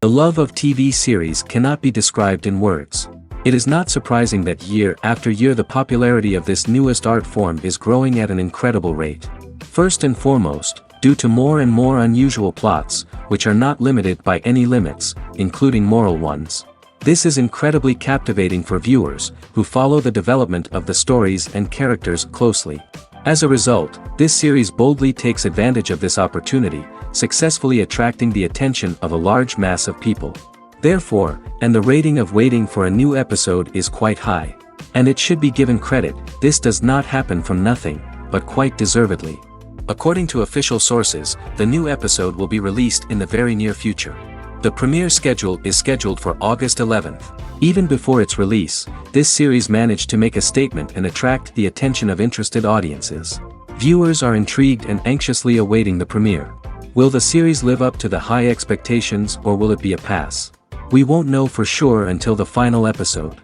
The love of TV series cannot be described in words. It is not surprising that year after year the popularity of this newest art form is growing at an incredible rate. First and foremost, due to more and more unusual plots, which are not limited by any limits, including moral ones. This is incredibly captivating for viewers, who follow the development of the stories and characters closely. As a result, this series boldly takes advantage of this opportunity, successfully attracting the attention of a large mass of people. Therefore, and the rating of waiting for a new episode is quite high. And it should be given credit, this does not happen from nothing, but quite deservedly. According to official sources, the new episode will be released in the very near future. The premiere schedule is scheduled for August 11th. Even before its release, this series managed to make a statement and attract the attention of interested audiences. Viewers are intrigued and anxiously awaiting the premiere. Will the series live up to the high expectations or will it be a pass? We won't know for sure until the final episode.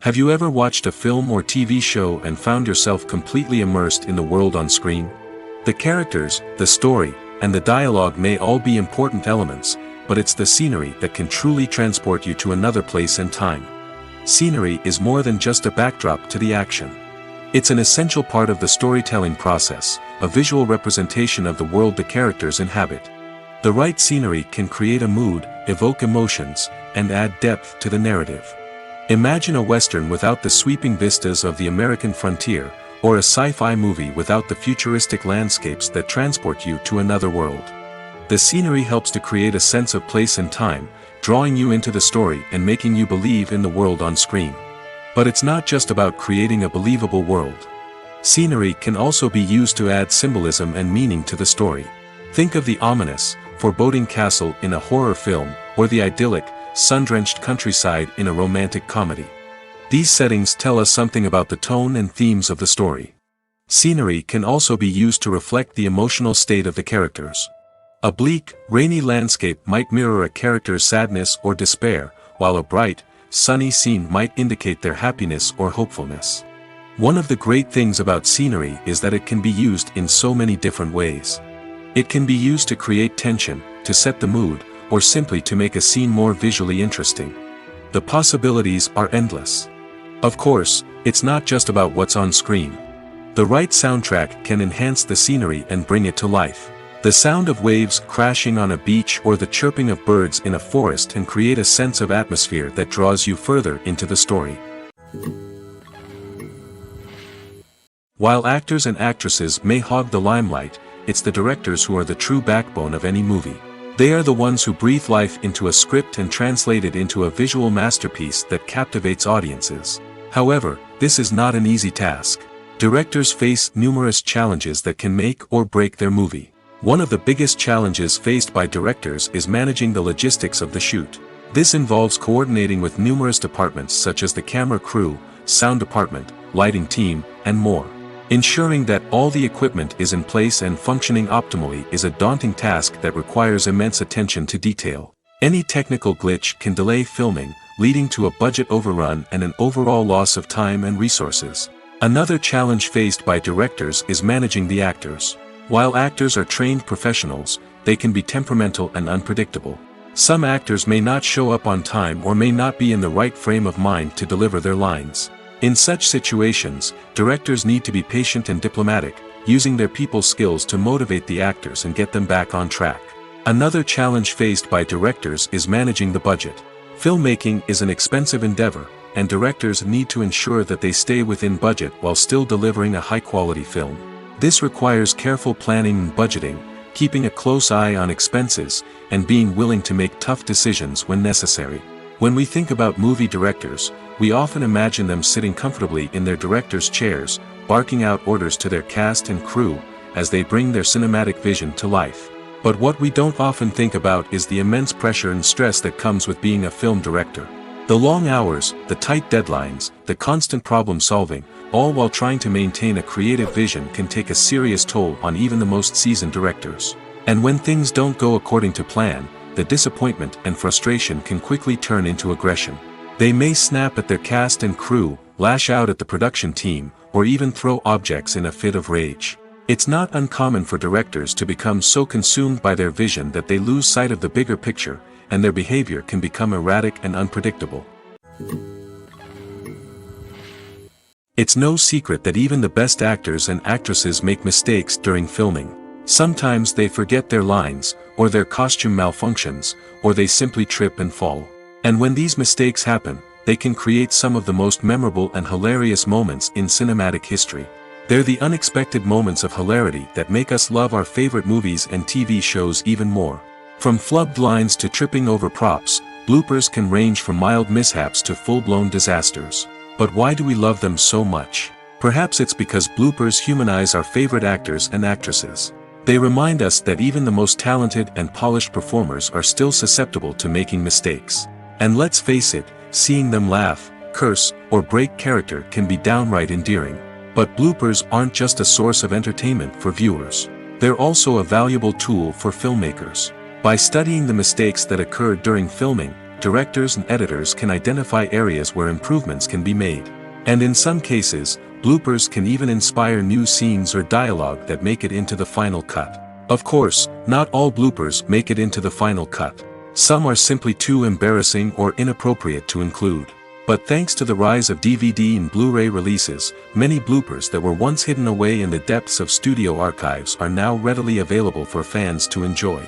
Have you ever watched a film or TV show and found yourself completely immersed in the world on screen? The characters, the story, and the dialogue may all be important elements, but it's the scenery that can truly transport you to another place and time. Scenery is more than just a backdrop to the action. It's an essential part of the storytelling process, a visual representation of the world the characters inhabit. The right scenery can create a mood, evoke emotions, and add depth to the narrative. Imagine a Western without the sweeping vistas of the American frontier, or a sci-fi movie without the futuristic landscapes that transport you to another world. The scenery helps to create a sense of place and time, drawing you into the story and making you believe in the world on screen. But it's not just about creating a believable world. Scenery can also be used to add symbolism and meaning to the story. Think of the ominous, foreboding castle in a horror film, or the idyllic, sun-drenched countryside in a romantic comedy. These settings tell us something about the tone and themes of the story. Scenery can also be used to reflect the emotional state of the characters. A bleak, rainy landscape might mirror a character's sadness or despair, while a bright, sunny scene might indicate their happiness or hopefulness. One of the great things about scenery is that it can be used in so many different ways. It can be used to create tension, to set the mood, or simply to make a scene more visually interesting. The possibilities are endless. Of course, it's not just about what's on screen. The right soundtrack can enhance the scenery and bring it to life. The sound of waves crashing on a beach or the chirping of birds in a forest can create a sense of atmosphere that draws you further into the story. While actors and actresses may hog the limelight, it's the directors who are the true backbone of any movie. They are the ones who breathe life into a script and translate it into a visual masterpiece that captivates audiences. However, this is not an easy task. Directors face numerous challenges that can make or break their movie. One of the biggest challenges faced by directors is managing the logistics of the shoot. This involves coordinating with numerous departments such as the camera crew, sound department, lighting team, and more. Ensuring that all the equipment is in place and functioning optimally is a daunting task that requires immense attention to detail. Any technical glitch can delay filming, leading to a budget overrun and an overall loss of time and resources. Another challenge faced by directors is managing the actors. While actors are trained professionals, they can be temperamental and unpredictable. Some actors may not show up on time or may not be in the right frame of mind to deliver their lines. In such situations, directors need to be patient and diplomatic, using their people skills to motivate the actors and get them back on track. Another challenge faced by directors is managing the budget. Filmmaking is an expensive endeavor, and directors need to ensure that they stay within budget while still delivering a high-quality film. This requires careful planning and budgeting, keeping a close eye on expenses, and being willing to make tough decisions when necessary. When we think about movie directors, we often imagine them sitting comfortably in their director's chairs, barking out orders to their cast and crew, as they bring their cinematic vision to life. But what we don't often think about is the immense pressure and stress that comes with being a film director. The long hours, the tight deadlines, the constant problem solving, all while trying to maintain a creative vision can take a serious toll on even the most seasoned directors. And when things don't go according to plan, the disappointment and frustration can quickly turn into aggression. They may snap at their cast and crew, lash out at the production team, or even throw objects in a fit of rage. It's not uncommon for directors to become so consumed by their vision that they lose sight of the bigger picture, and their behavior can become erratic and unpredictable. It's no secret that even the best actors and actresses make mistakes during filming. Sometimes they forget their lines, or their costume malfunctions, or they simply trip and fall. And when these mistakes happen, they can create some of the most memorable and hilarious moments in cinematic history. They're the unexpected moments of hilarity that make us love our favorite movies and TV shows even more. From flubbed lines to tripping over props, bloopers can range from mild mishaps to full-blown disasters. But why do we love them so much? Perhaps it's because bloopers humanize our favorite actors and actresses. They remind us that even the most talented and polished performers are still susceptible to making mistakes. And let's face it, seeing them laugh, curse, or break character can be downright endearing. But bloopers aren't just a source of entertainment for viewers. They're also a valuable tool for filmmakers. By studying the mistakes that occurred during filming, directors and editors can identify areas where improvements can be made. And in some cases, bloopers can even inspire new scenes or dialogue that make it into the final cut. Of course, not all bloopers make it into the final cut. Some are simply too embarrassing or inappropriate to include. But thanks to the rise of DVD and Blu-ray releases, many bloopers that were once hidden away in the depths of studio archives are now readily available for fans to enjoy.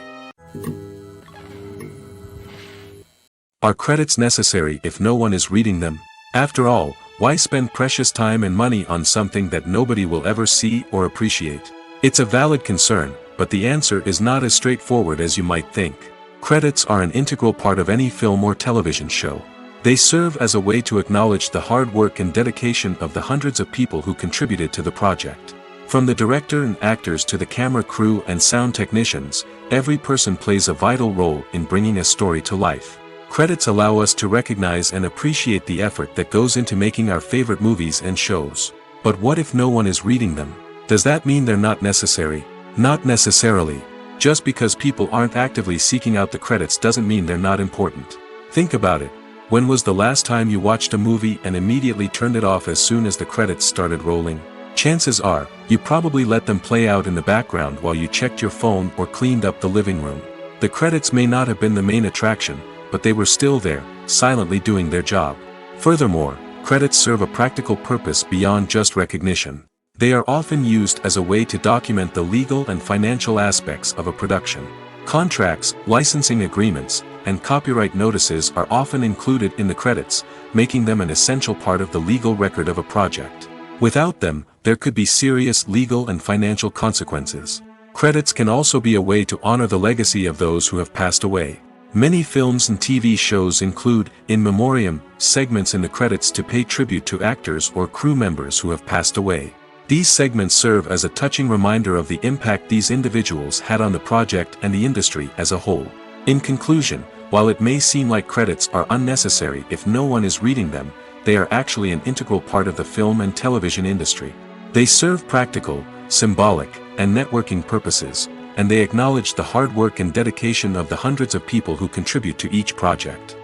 Are credits necessary if no one is reading them? After all, why spend precious time and money on something that nobody will ever see or appreciate? It's a valid concern, but the answer is not as straightforward as you might think. Credits are an integral part of any film or television show. They serve as a way to acknowledge the hard work and dedication of the hundreds of people who contributed to the project. From the director and actors to the camera crew and sound technicians, every person plays a vital role in bringing a story to life. Credits allow us to recognize and appreciate the effort that goes into making our favorite movies and shows. But what if no one is reading them? Does that mean they're not necessary? Not necessarily. Just because people aren't actively seeking out the credits doesn't mean they're not important. Think about it. When was the last time you watched a movie and immediately turned it off as soon as the credits started rolling? Chances are, you probably let them play out in the background while you checked your phone or cleaned up the living room. The credits may not have been the main attraction, but they were still there, silently doing their job. Furthermore, credits serve a practical purpose beyond just recognition. They are often used as a way to document the legal and financial aspects of a production. Contracts, licensing agreements, and copyright notices are often included in the credits, making them an essential part of the legal record of a project. Without them, there could be serious legal and financial consequences. Credits can also be a way to honor the legacy of those who have passed away. Many films and TV shows include, in memoriam, segments in the credits to pay tribute to actors or crew members who have passed away. These segments serve as a touching reminder of the impact these individuals had on the project and the industry as a whole. In conclusion, while it may seem like credits are unnecessary if no one is reading them, they are actually an integral part of the film and television industry. They serve practical, symbolic, and networking purposes, and they acknowledge the hard work and dedication of the hundreds of people who contribute to each project.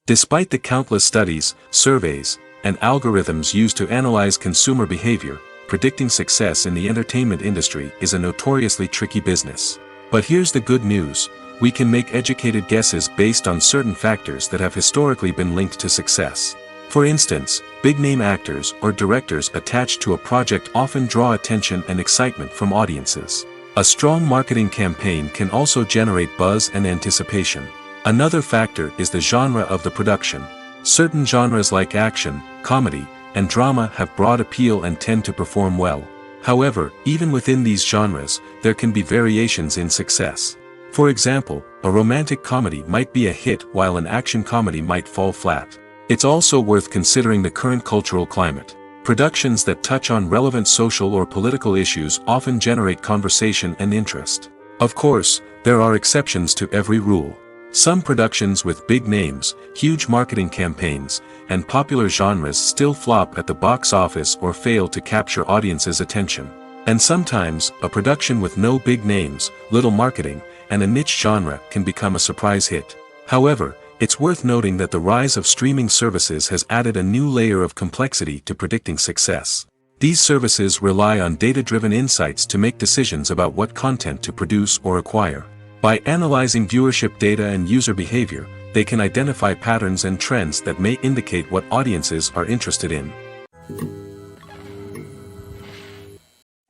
Despite the countless studies, surveys, and algorithms used to analyze consumer behavior, predicting success in the entertainment industry is a notoriously tricky business. But here's the good news: we can make educated guesses based on certain factors that have historically been linked to success. For instance, big-name actors or directors attached to a project often draw attention and excitement from audiences. A strong marketing campaign can also generate buzz and anticipation. Another factor is the genre of the production. Certain genres like action, comedy, and drama have broad appeal and tend to perform well. However, even within these genres, there can be variations in success. For example, a romantic comedy might be a hit while an action comedy might fall flat. It's also worth considering the current cultural climate. Productions that touch on relevant social or political issues often generate conversation and interest. Of course, there are exceptions to every rule. Some productions with big names, huge marketing campaigns, and popular genres still flop at the box office or fail to capture audiences' attention. And sometimes, a production with no big names, little marketing, and a niche genre can become a surprise hit. However, it's worth noting that the rise of streaming services has added a new layer of complexity to predicting success. These services rely on data-driven insights to make decisions about what content to produce or acquire. By analyzing viewership data and user behavior, they can identify patterns and trends that may indicate what audiences are interested in.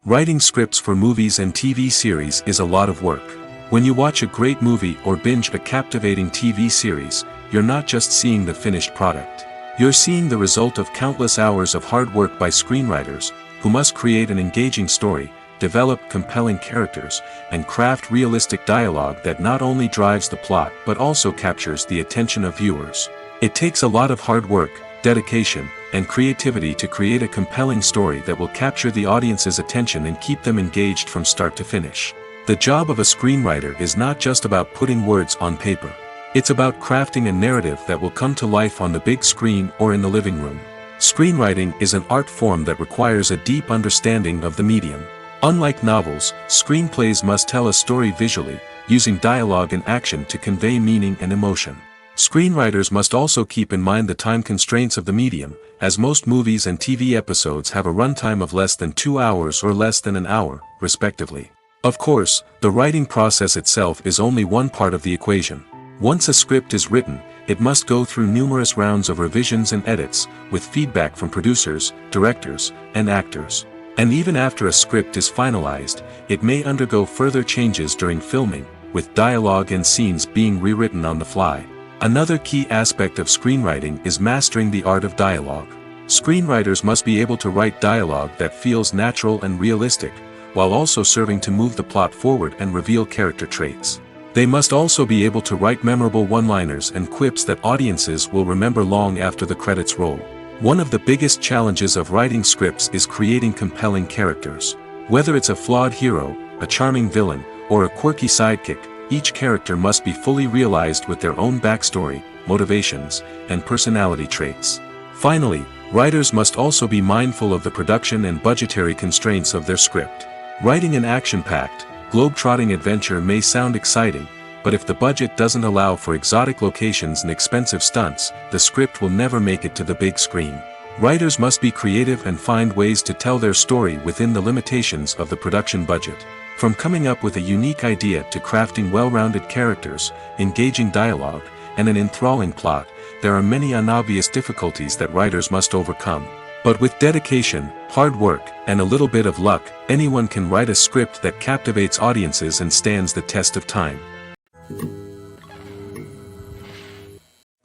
Writing scripts for movies and TV series is a lot of work. When you watch a great movie or binge a captivating TV series, you're not just seeing the finished product. You're seeing the result of countless hours of hard work by screenwriters, who must create an engaging story, develop compelling characters, and craft realistic dialogue that not only drives the plot but also captures the attention of viewers. It takes a lot of hard work, dedication, and creativity to create a compelling story that will capture the audience's attention and keep them engaged from start to finish. The job of a screenwriter is not just about putting words on paper. It's about crafting a narrative that will come to life on the big screen or in the living room. Screenwriting is an art form that requires a deep understanding of the medium. Unlike novels, screenplays must tell a story visually, using dialogue and action to convey meaning and emotion. Screenwriters must also keep in mind the time constraints of the medium, as most movies and TV episodes have a runtime of less than 2 hours or less than an hour, respectively. Of course, the writing process itself is only one part of the equation. Once a script is written, it must go through numerous rounds of revisions and edits, with feedback from producers, directors, and actors. And even after a script is finalized, it may undergo further changes during filming, with dialogue and scenes being rewritten on the fly. Another key aspect of screenwriting is mastering the art of dialogue. Screenwriters must be able to write dialogue that feels natural and realistic, while also serving to move the plot forward and reveal character traits. They must also be able to write memorable one-liners and quips that audiences will remember long after the credits roll. One of the biggest challenges of writing scripts is creating compelling characters. Whether it's a flawed hero, a charming villain, or a quirky sidekick, each character must be fully realized with their own backstory, motivations, and personality traits. Finally, writers must also be mindful of the production and budgetary constraints of their script. Writing an action-packed, globe-trotting adventure may sound exciting, but if the budget doesn't allow for exotic locations and expensive stunts, the script will never make it to the big screen. Writers must be creative and find ways to tell their story within the limitations of the production budget. From coming up with a unique idea to crafting well-rounded characters, engaging dialogue, and an enthralling plot, there are many unobvious difficulties that writers must overcome. But with dedication, hard work, and a little bit of luck, anyone can write a script that captivates audiences and stands the test of time.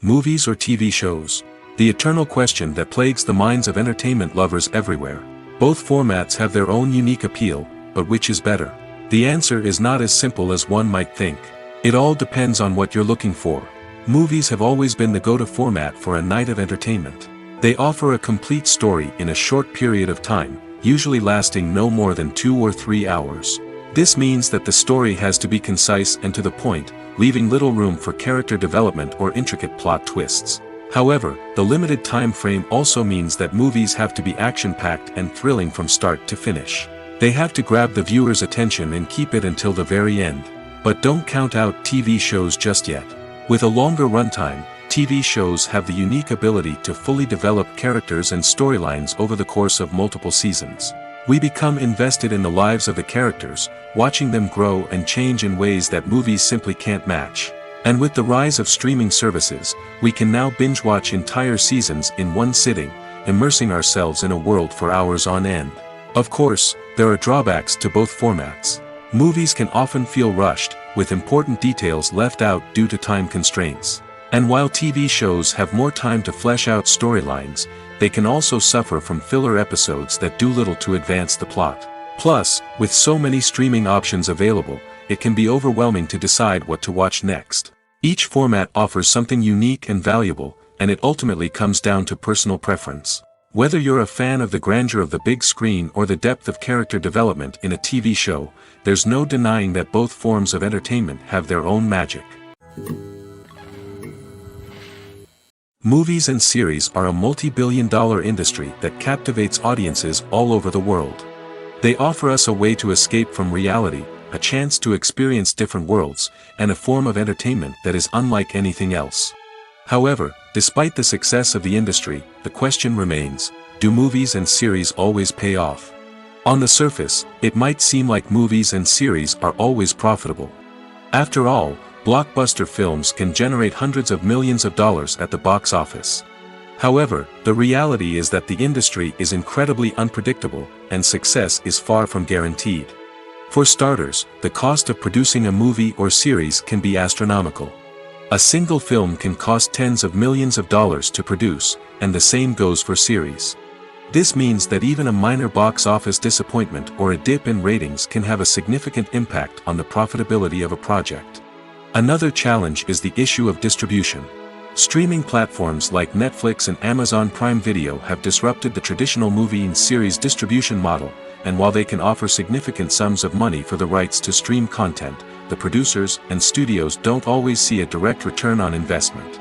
Movies or TV shows? The eternal question that plagues the minds of entertainment lovers everywhere. Both formats have their own unique appeal, but which is better? The answer is not as simple as one might think. It all depends on what you're looking for. Movies have always been the go-to format for a night of entertainment. They offer a complete story in a short period of time, usually lasting no more than 2 or 3 hours. This means that the story has to be concise and to the point, leaving little room for character development or intricate plot twists. However, the limited time frame also means that movies have to be action-packed and thrilling from start to finish. They have to grab the viewer's attention and keep it until the very end. But don't count out TV shows just yet. With a longer runtime, TV shows have the unique ability to fully develop characters and storylines over the course of multiple seasons. We become invested in the lives of the characters, watching them grow and change in ways that movies simply can't match. And with the rise of streaming services, we can now binge-watch entire seasons in one sitting, immersing ourselves in a world for hours on end. Of course, there are drawbacks to both formats. Movies can often feel rushed, with important details left out due to time constraints. And while TV shows have more time to flesh out storylines, they can also suffer from filler episodes that do little to advance the plot. Plus, with so many streaming options available, it can be overwhelming to decide what to watch next. Each format offers something unique and valuable, and it ultimately comes down to personal preference. Whether you're a fan of the grandeur of the big screen or the depth of character development in a TV show, there's no denying that both forms of entertainment have their own magic. Movies and series are a multi-billion-dollar industry that captivates audiences all over the world. They offer us a way to escape from reality, a chance to experience different worlds, and a form of entertainment that is unlike anything else. However, despite the success of the industry, the question remains, do movies and series always pay off? On the surface, it might seem like movies and series are always profitable. After all, blockbuster films can generate hundreds of millions of dollars at the box office. However, the reality is that the industry is incredibly unpredictable, and success is far from guaranteed. For starters, the cost of producing a movie or series can be astronomical. A single film can cost tens of millions of dollars to produce, and the same goes for series. This means that even a minor box office disappointment or a dip in ratings can have a significant impact on the profitability of a project. Another challenge is the issue of distribution. Streaming platforms like Netflix and Amazon Prime Video have disrupted the traditional movie and series distribution model, and while they can offer significant sums of money for the rights to stream content, the producers and studios don't always see a direct return on investment.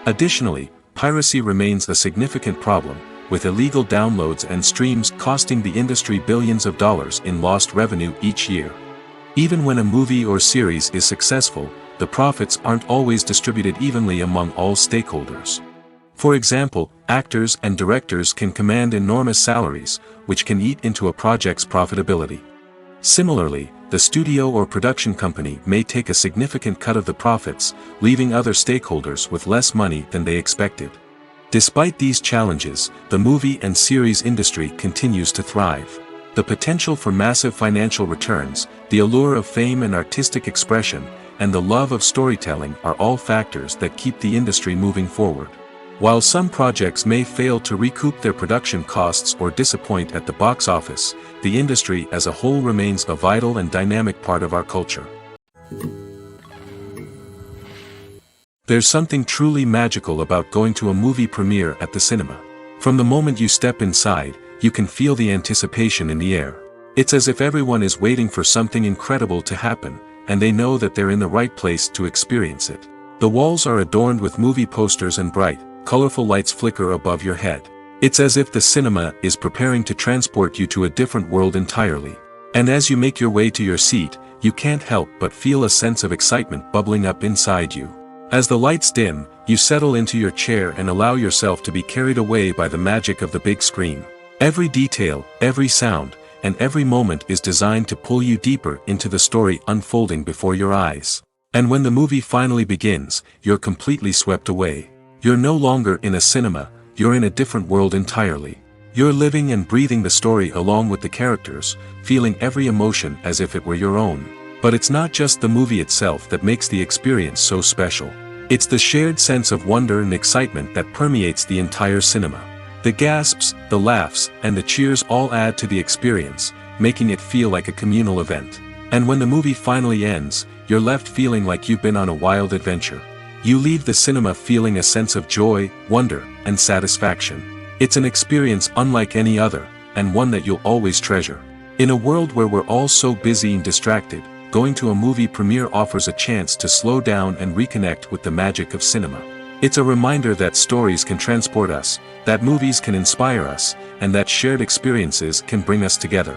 Additionally, piracy remains a significant problem, with illegal downloads and streams costing the industry billions of dollars in lost revenue each year. Even when a movie or series is successful, the profits aren't always distributed evenly among all stakeholders. For example, actors and directors can command enormous salaries, which can eat into a project's profitability. Similarly, the studio or production company may take a significant cut of the profits, leaving other stakeholders with less money than they expected. Despite these challenges, the movie and series industry continues to thrive. The potential for massive financial returns, the allure of fame and artistic expression, and the love of storytelling are all factors that keep the industry moving forward. While some projects may fail to recoup their production costs or disappoint at the box office, the industry as a whole remains a vital and dynamic part of our culture. There's something truly magical about going to a movie premiere at the cinema. From the moment you step inside, you can feel the anticipation in the air. It's as if everyone is waiting for something incredible to happen, and they know that they're in the right place to experience it. The walls are adorned with movie posters and bright, colorful lights flicker above your head. It's as if the cinema is preparing to transport you to a different world entirely. And as you make your way to your seat, you can't help but feel a sense of excitement bubbling up inside you. As the lights dim, you settle into your chair and allow yourself to be carried away by the magic of the big screen. Every detail, every sound, and every moment is designed to pull you deeper into the story unfolding before your eyes. And when the movie finally begins, you're completely swept away. You're no longer in a cinema, you're in a different world entirely. You're living and breathing the story along with the characters, feeling every emotion as if it were your own. But it's not just the movie itself that makes the experience so special. It's the shared sense of wonder and excitement that permeates the entire cinema. The gasps, the laughs, and the cheers all add to the experience, making it feel like a communal event. And when the movie finally ends, you're left feeling like you've been on a wild adventure. You leave the cinema feeling a sense of joy, wonder, and satisfaction. It's an experience unlike any other, and one that you'll always treasure. In a world where we're all so busy and distracted, going to a movie premiere offers a chance to slow down and reconnect with the magic of cinema. It's a reminder that stories can transport us, that movies can inspire us, and that shared experiences can bring us together.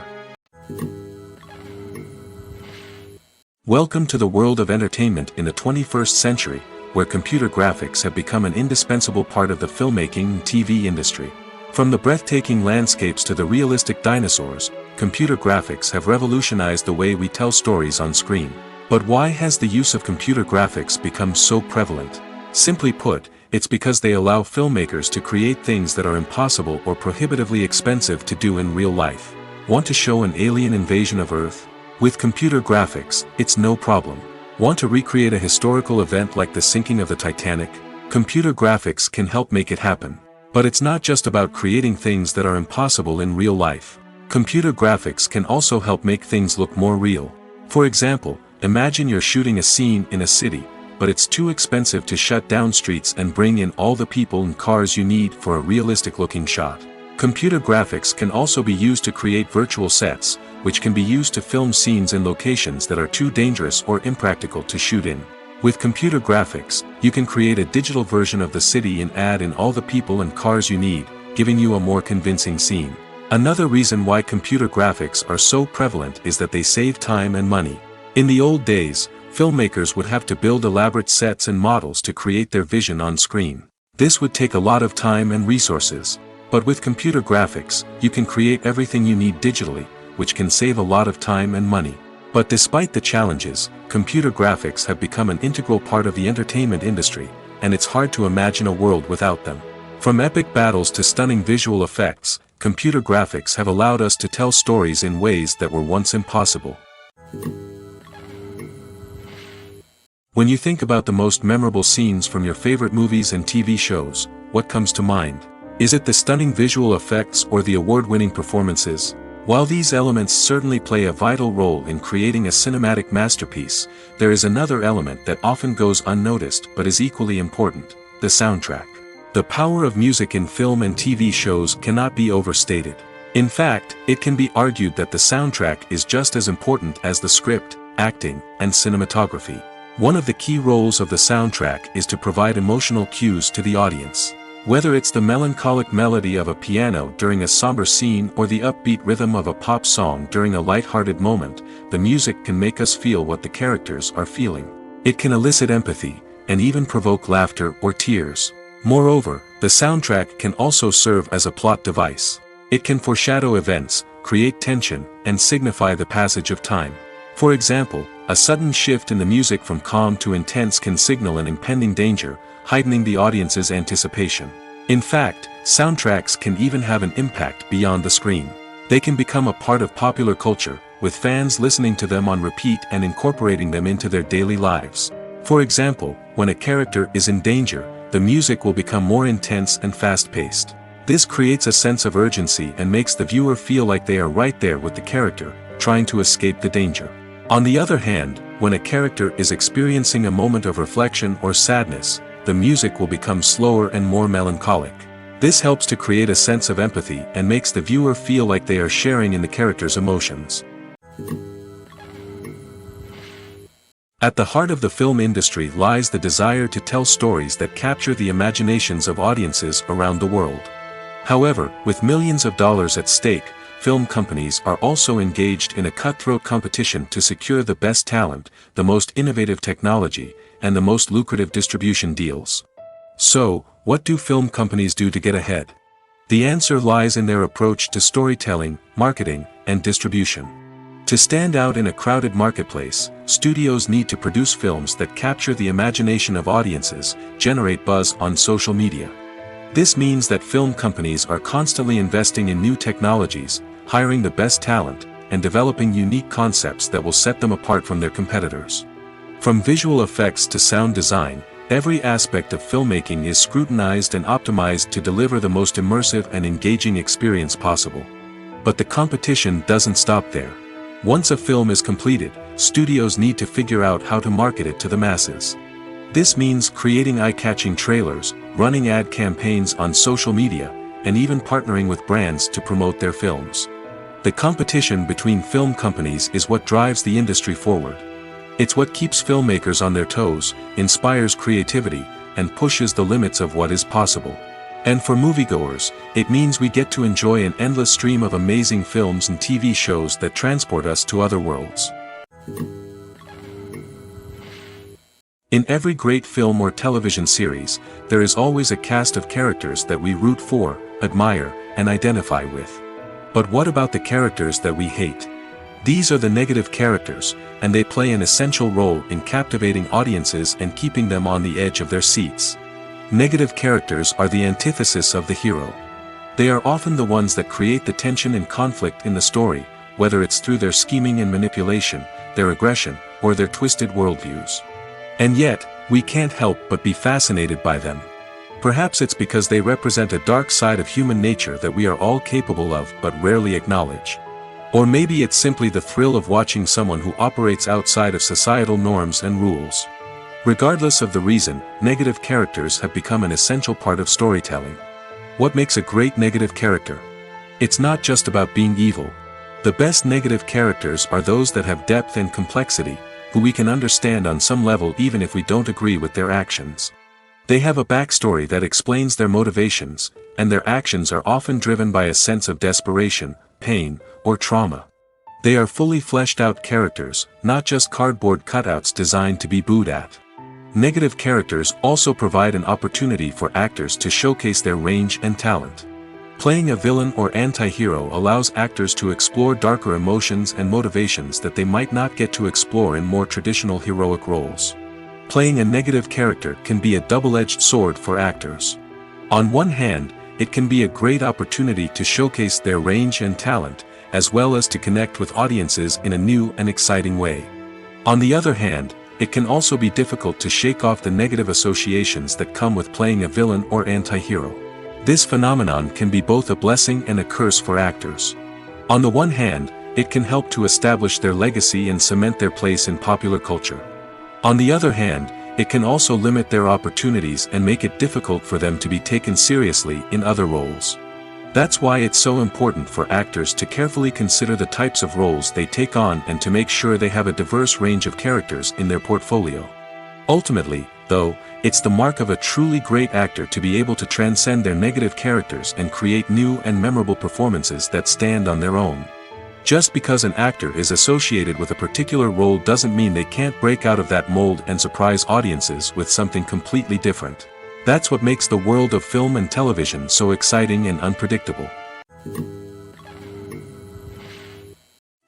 Welcome to the world of entertainment in the 21st century, where computer graphics have become an indispensable part of the filmmaking and TV industry. From the breathtaking landscapes to the realistic dinosaurs, computer graphics have revolutionized the way we tell stories on screen. But why has the use of computer graphics become so prevalent? Simply put, it's because they allow filmmakers to create things that are impossible or prohibitively expensive to do in real life. Want to show an alien invasion of Earth? With computer graphics, it's no problem. Want to recreate a historical event like the sinking of the Titanic? Computer graphics can help make it happen. But it's not just about creating things that are impossible in real life. Computer graphics can also help make things look more real. For example, imagine you're shooting a scene in a city, but it's too expensive to shut down streets and bring in all the people and cars you need for a realistic-looking shot. Computer graphics can also be used to create virtual sets, which can be used to film scenes in locations that are too dangerous or impractical to shoot in. With computer graphics, you can create a digital version of the city and add in all the people and cars you need, giving you a more convincing scene. Another reason why computer graphics are so prevalent is that they save time and money. In the old days, filmmakers would have to build elaborate sets and models to create their vision on screen. This would take a lot of time and resources. But with computer graphics, you can create everything you need digitally, which can save a lot of time and money. But despite the challenges, computer graphics have become an integral part of the entertainment industry, and it's hard to imagine a world without them. From epic battles to stunning visual effects, computer graphics have allowed us to tell stories in ways that were once impossible. When you think about the most memorable scenes from your favorite movies and TV shows, what comes to mind? Is it the stunning visual effects or the award-winning performances? While these elements certainly play a vital role in creating a cinematic masterpiece, there is another element that often goes unnoticed but is equally important: the soundtrack. The power of music in film and TV shows cannot be overstated. In fact, it can be argued that the soundtrack is just as important as the script, acting, and cinematography. One of the key roles of the soundtrack is to provide emotional cues to the audience. Whether it's the melancholic melody of a piano during a somber scene or the upbeat rhythm of a pop song during a light-hearted moment, the music can make us feel what the characters are feeling. It can elicit empathy, and even provoke laughter or tears. Moreover, the soundtrack can also serve as a plot device. It can foreshadow events, create tension, and signify the passage of time. For example, a sudden shift in the music from calm to intense can signal an impending danger, heightening the audience's anticipation. In fact, soundtracks can even have an impact beyond the screen. They can become a part of popular culture, with fans listening to them on repeat and incorporating them into their daily lives. For example, when a character is in danger, the music will become more intense and fast-paced. This creates a sense of urgency and makes the viewer feel like they are right there with the character, trying to escape the danger. On the other hand, when a character is experiencing a moment of reflection or sadness, the music will become slower and more melancholic. This helps to create a sense of empathy and makes the viewer feel like they are sharing in the character's emotions. At the heart of the film industry lies the desire to tell stories that capture the imaginations of audiences around the world. However, with millions of dollars at stake, film companies are also engaged in a cutthroat competition to secure the best talent, the most innovative technology, and the most lucrative distribution deals. So, what do film companies do to get ahead? The answer lies in their approach to storytelling, marketing, and distribution. To stand out in a crowded marketplace, studios need to produce films that capture the imagination of audiences, generate buzz on social media. This means that film companies are constantly investing in new technologies, hiring the best talent, and developing unique concepts that will set them apart from their competitors. From visual effects to sound design, every aspect of filmmaking is scrutinized and optimized to deliver the most immersive and engaging experience possible. But the competition doesn't stop there. Once a film is completed, studios need to figure out how to market it to the masses. This means creating eye-catching trailers, running ad campaigns on social media, and even partnering with brands to promote their films. The competition between film companies is what drives the industry forward. It's what keeps filmmakers on their toes, inspires creativity, and pushes the limits of what is possible. And for moviegoers, it means we get to enjoy an endless stream of amazing films and TV shows that transport us to other worlds. In every great film or television series, there is always a cast of characters that we root for, admire, and identify with. But what about the characters that we hate? These are the negative characters, and they play an essential role in captivating audiences and keeping them on the edge of their seats. Negative characters are the antithesis of the hero. They are often the ones that create the tension and conflict in the story, whether it's through their scheming and manipulation, their aggression, or their twisted worldviews. And yet, we can't help but be fascinated by them. Perhaps it's because they represent a dark side of human nature that we are all capable of but rarely acknowledge. Or maybe it's simply the thrill of watching someone who operates outside of societal norms and rules. Regardless of the reason, negative characters have become an essential part of storytelling. What makes a great negative character? It's not just about being evil. The best negative characters are those that have depth and complexity, who we can understand on some level even if we don't agree with their actions. They have a backstory that explains their motivations, and their actions are often driven by a sense of desperation, pain, or trauma. They are fully fleshed out characters, not just cardboard cutouts designed to be booed at. Negative characters also provide an opportunity for actors to showcase their range and talent. Playing a villain or anti-hero allows actors to explore darker emotions and motivations that they might not get to explore in more traditional heroic roles. Playing a negative character can be a double-edged sword for actors. On one hand, it can be a great opportunity to showcase their range and talent, as well as to connect with audiences in a new and exciting way. On the other hand, it can also be difficult to shake off the negative associations that come with playing a villain or anti-hero. This phenomenon can be both a blessing and a curse for actors. On the one hand, it can help to establish their legacy and cement their place in popular culture. On the other hand, it can also limit their opportunities and make it difficult for them to be taken seriously in other roles. That's why it's so important for actors to carefully consider the types of roles they take on and to make sure they have a diverse range of characters in their portfolio. Ultimately, though, it's the mark of a truly great actor to be able to transcend their negative characters and create new and memorable performances that stand on their own. Just because an actor is associated with a particular role doesn't mean they can't break out of that mold and surprise audiences with something completely different. That's what makes the world of film and television so exciting and unpredictable.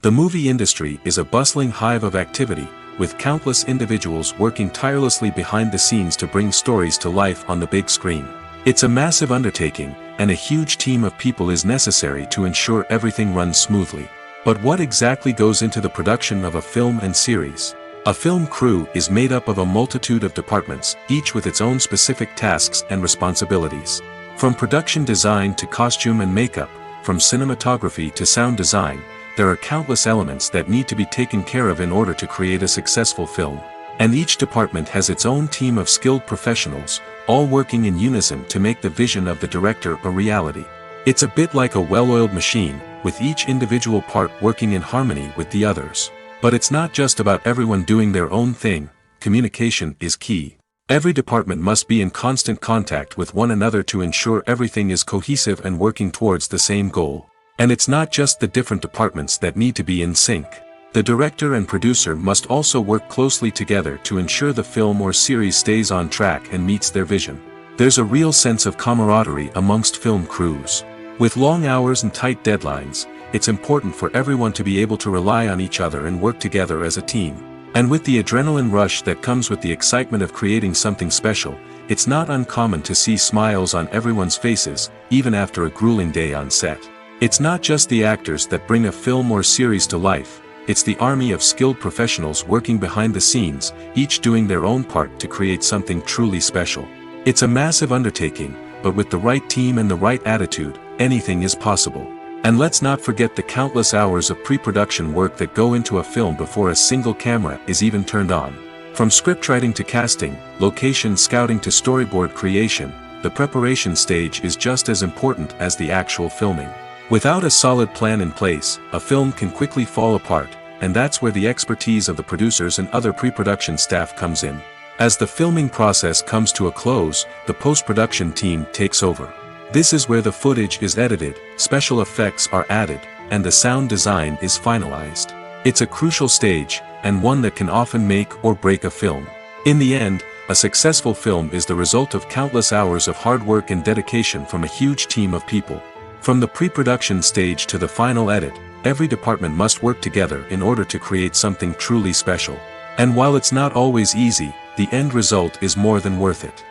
The movie industry is a bustling hive of activity, with countless individuals working tirelessly behind the scenes to bring stories to life on the big screen. It's a massive undertaking, and a huge team of people is necessary to ensure everything runs smoothly. But what exactly goes into the production of a film and series? A film crew is made up of a multitude of departments, each with its own specific tasks and responsibilities. From production design to costume and makeup, from cinematography to sound design, there are countless elements that need to be taken care of in order to create a successful film. And each department has its own team of skilled professionals, all working in unison to make the vision of the director a reality. It's a bit like a well-oiled machine, with each individual part working in harmony with the others. But it's not just about everyone doing their own thing. Communication is key. Every department must be in constant contact with one another to ensure everything is cohesive and working towards the same goal. And it's not just the different departments that need to be in sync. The director and producer must also work closely together to ensure the film or series stays on track and meets their vision. There's a real sense of camaraderie amongst film crews. With long hours and tight deadlines, it's important for everyone to be able to rely on each other and work together as a team. And with the adrenaline rush that comes with the excitement of creating something special, it's not uncommon to see smiles on everyone's faces, even after a grueling day on set. It's not just the actors that bring a film or series to life, it's the army of skilled professionals working behind the scenes, each doing their own part to create something truly special. It's a massive undertaking, but with the right team and the right attitude, anything is possible. And let's not forget the countless hours of pre-production work that go into a film before a single camera is even turned on. From scriptwriting to casting, location scouting to storyboard creation, the preparation stage is just as important as the actual filming. Without a solid plan in place, a film can quickly fall apart, and that's where the expertise of the producers and other pre-production staff comes in. As the filming process comes to a close, the post-production team takes over. This is where the footage is edited, special effects are added, and the sound design is finalized. It's a crucial stage, and one that can often make or break a film. In the end, a successful film is the result of countless hours of hard work and dedication from a huge team of people. From the pre-production stage to the final edit, every department must work together in order to create something truly special. And while it's not always easy, the end result is more than worth it.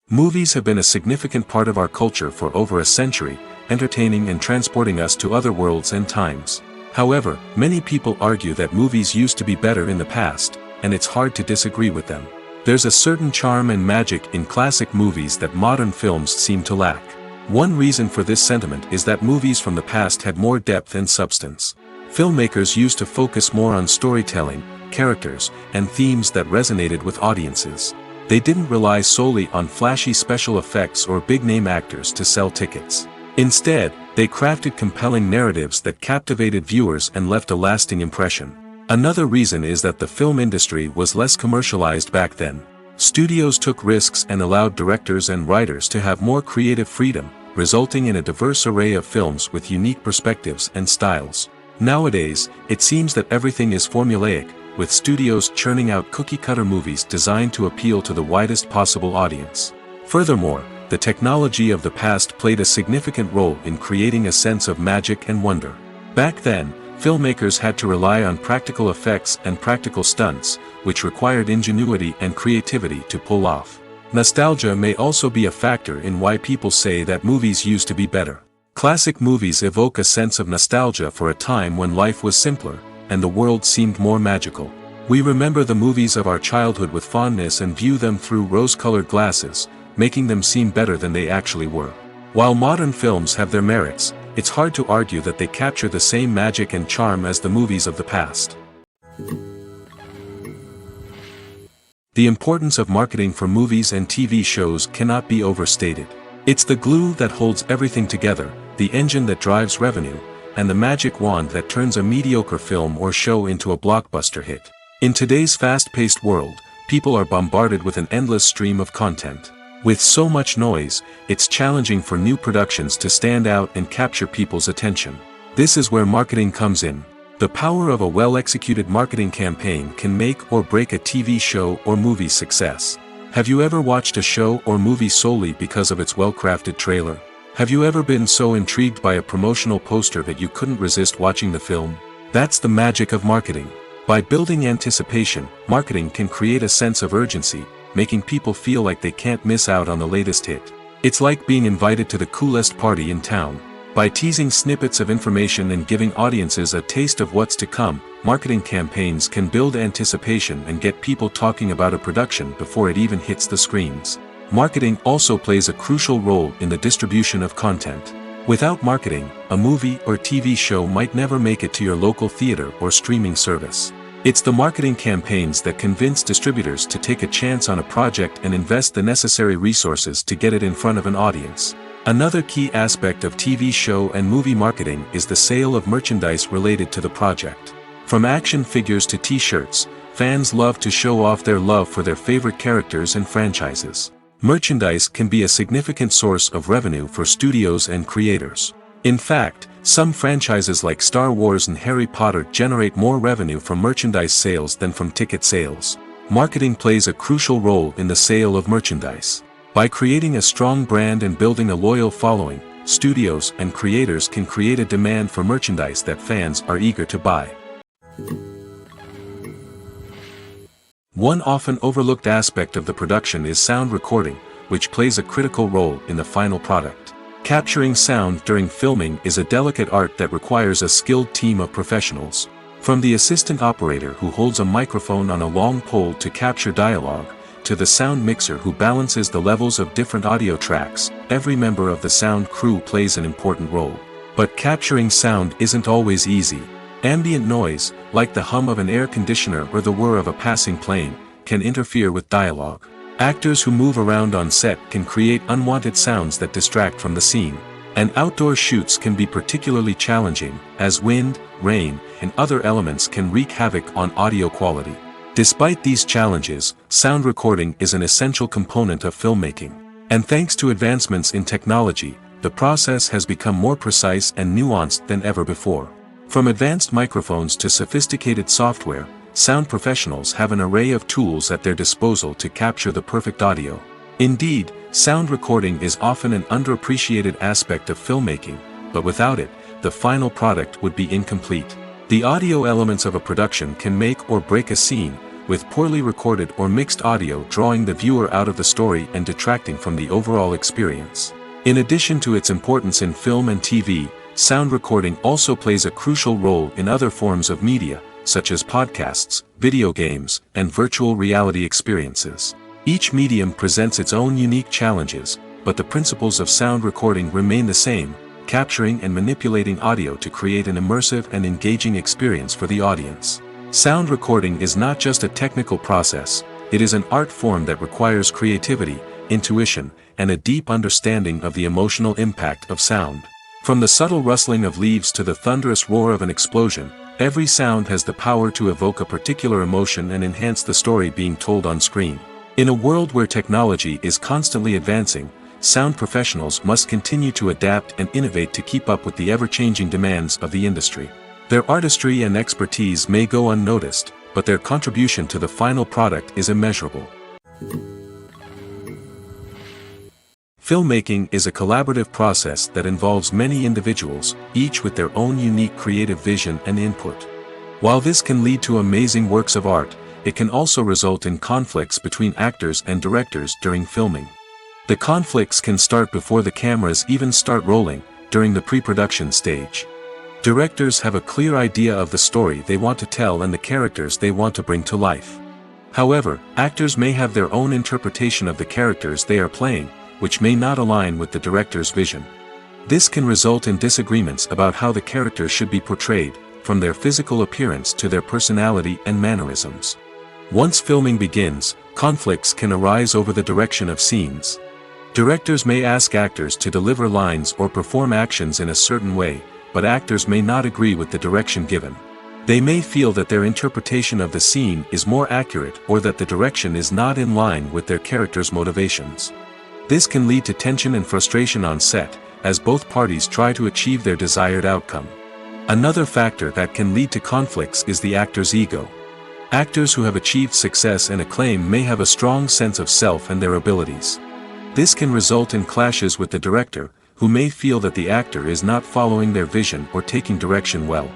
Movies have been a significant part of our culture for over a century, entertaining and transporting us to other worlds and times. However, many people argue that movies used to be better in the past, and it's hard to disagree with them. There's a certain charm and magic in classic movies that modern films seem to lack. One reason for this sentiment is that movies from the past had more depth and substance. Filmmakers used to focus more on storytelling, characters, and themes that resonated with audiences. They didn't rely solely on flashy special effects or big-name actors to sell tickets. Instead, they crafted compelling narratives that captivated viewers and left a lasting impression. Another reason is that the film industry was less commercialized back then. Studios took risks and allowed directors and writers to have more creative freedom, resulting in a diverse array of films with unique perspectives and styles. Nowadays, it seems that everything is formulaic, with studios churning out cookie-cutter movies designed to appeal to the widest possible audience. Furthermore, the technology of the past played a significant role in creating a sense of magic and wonder. Back then, filmmakers had to rely on practical effects and practical stunts, which required ingenuity and creativity to pull off. Nostalgia may also be a factor in why people say that movies used to be better. Classic movies evoke a sense of nostalgia for a time when life was simpler, and the world seemed more magical. We remember the movies of our childhood with fondness and view them through rose-colored glasses, making them seem better than they actually were. While modern films have their merits, it's hard to argue that they capture the same magic and charm as the movies of the past. The importance of marketing for movies and TV shows cannot be overstated. It's the glue that holds everything together, the engine that drives revenue, and the magic wand that turns a mediocre film or show into a blockbuster hit. In today's fast-paced world, people are bombarded with an endless stream of content. With so much noise, it's challenging for new productions to stand out and capture people's attention. This is where marketing comes in. The power of a well-executed marketing campaign can make or break a TV show or movie's success. Have you ever watched a show or movie solely because of its well-crafted trailer? Have you ever been so intrigued by a promotional poster that you couldn't resist watching the film? That's the magic of marketing. By building anticipation, marketing can create a sense of urgency, making people feel like they can't miss out on the latest hit. It's like being invited to the coolest party in town. By teasing snippets of information and giving audiences a taste of what's to come, marketing campaigns can build anticipation and get people talking about a production before it even hits the screens. Marketing also plays a crucial role in the distribution of content. Without marketing, a movie or TV show might never make it to your local theater or streaming service. It's the marketing campaigns that convince distributors to take a chance on a project and invest the necessary resources to get it in front of an audience. Another key aspect of TV show and movie marketing is the sale of merchandise related to the project. From action figures to t-shirts, fans love to show off their love for their favorite characters and franchises. Merchandise can be a significant source of revenue for studios and creators. In fact, some franchises like Star Wars and Harry Potter generate more revenue from merchandise sales than from ticket sales. Marketing plays a crucial role in the sale of merchandise. By creating a strong brand and building a loyal following, studios and creators can create a demand for merchandise that fans are eager to buy. One often overlooked aspect of the production is sound recording, which plays a critical role in the final product. Capturing sound during filming is a delicate art that requires a skilled team of professionals. From the assistant operator who holds a microphone on a long pole to capture dialogue, to the sound mixer who balances the levels of different audio tracks, every member of the sound crew plays an important role. But capturing sound isn't always easy. Ambient noise, like the hum of an air conditioner or the whir of a passing plane, can interfere with dialogue. Actors who move around on set can create unwanted sounds that distract from the scene. And outdoor shoots can be particularly challenging, as wind, rain, and other elements can wreak havoc on audio quality. Despite these challenges, sound recording is an essential component of filmmaking. And thanks to advancements in technology, the process has become more precise and nuanced than ever before. From advanced microphones to sophisticated software, sound professionals have an array of tools at their disposal to capture the perfect audio. Indeed, sound recording is often an underappreciated aspect of filmmaking, but without it, the final product would be incomplete. The audio elements of a production can make or break a scene, with poorly recorded or mixed audio drawing the viewer out of the story and detracting from the overall experience. In addition to its importance in film and TV, sound recording also plays a crucial role in other forms of media, such as podcasts, video games, and virtual reality experiences. Each medium presents its own unique challenges, but the principles of sound recording remain the same, capturing and manipulating audio to create an immersive and engaging experience for the audience. Sound recording is not just a technical process, it is an art form that requires creativity, intuition, and a deep understanding of the emotional impact of sound. From the subtle rustling of leaves to the thunderous roar of an explosion, every sound has the power to evoke a particular emotion and enhance the story being told on screen. In a world where technology is constantly advancing, sound professionals must continue to adapt and innovate to keep up with the ever-changing demands of the industry. Their artistry and expertise may go unnoticed, but their contribution to the final product is immeasurable. Filmmaking is a collaborative process that involves many individuals, each with their own unique creative vision and input. While this can lead to amazing works of art, it can also result in conflicts between actors and directors during filming. The conflicts can start before the cameras even start rolling, during the pre-production stage. Directors have a clear idea of the story they want to tell and the characters they want to bring to life. However, actors may have their own interpretation of the characters they are playing, which may not align with the director's vision. This can result in disagreements about how the characters should be portrayed, from their physical appearance to their personality and mannerisms. Once filming begins, conflicts can arise over the direction of scenes. Directors may ask actors to deliver lines or perform actions in a certain way, but actors may not agree with the direction given. They may feel that their interpretation of the scene is more accurate or that the direction is not in line with their character's motivations. This can lead to tension and frustration on set, as both parties try to achieve their desired outcome. Another factor that can lead to conflicts is the actor's ego. Actors who have achieved success and acclaim may have a strong sense of self and their abilities. This can result in clashes with the director, who may feel that the actor is not following their vision or taking direction well.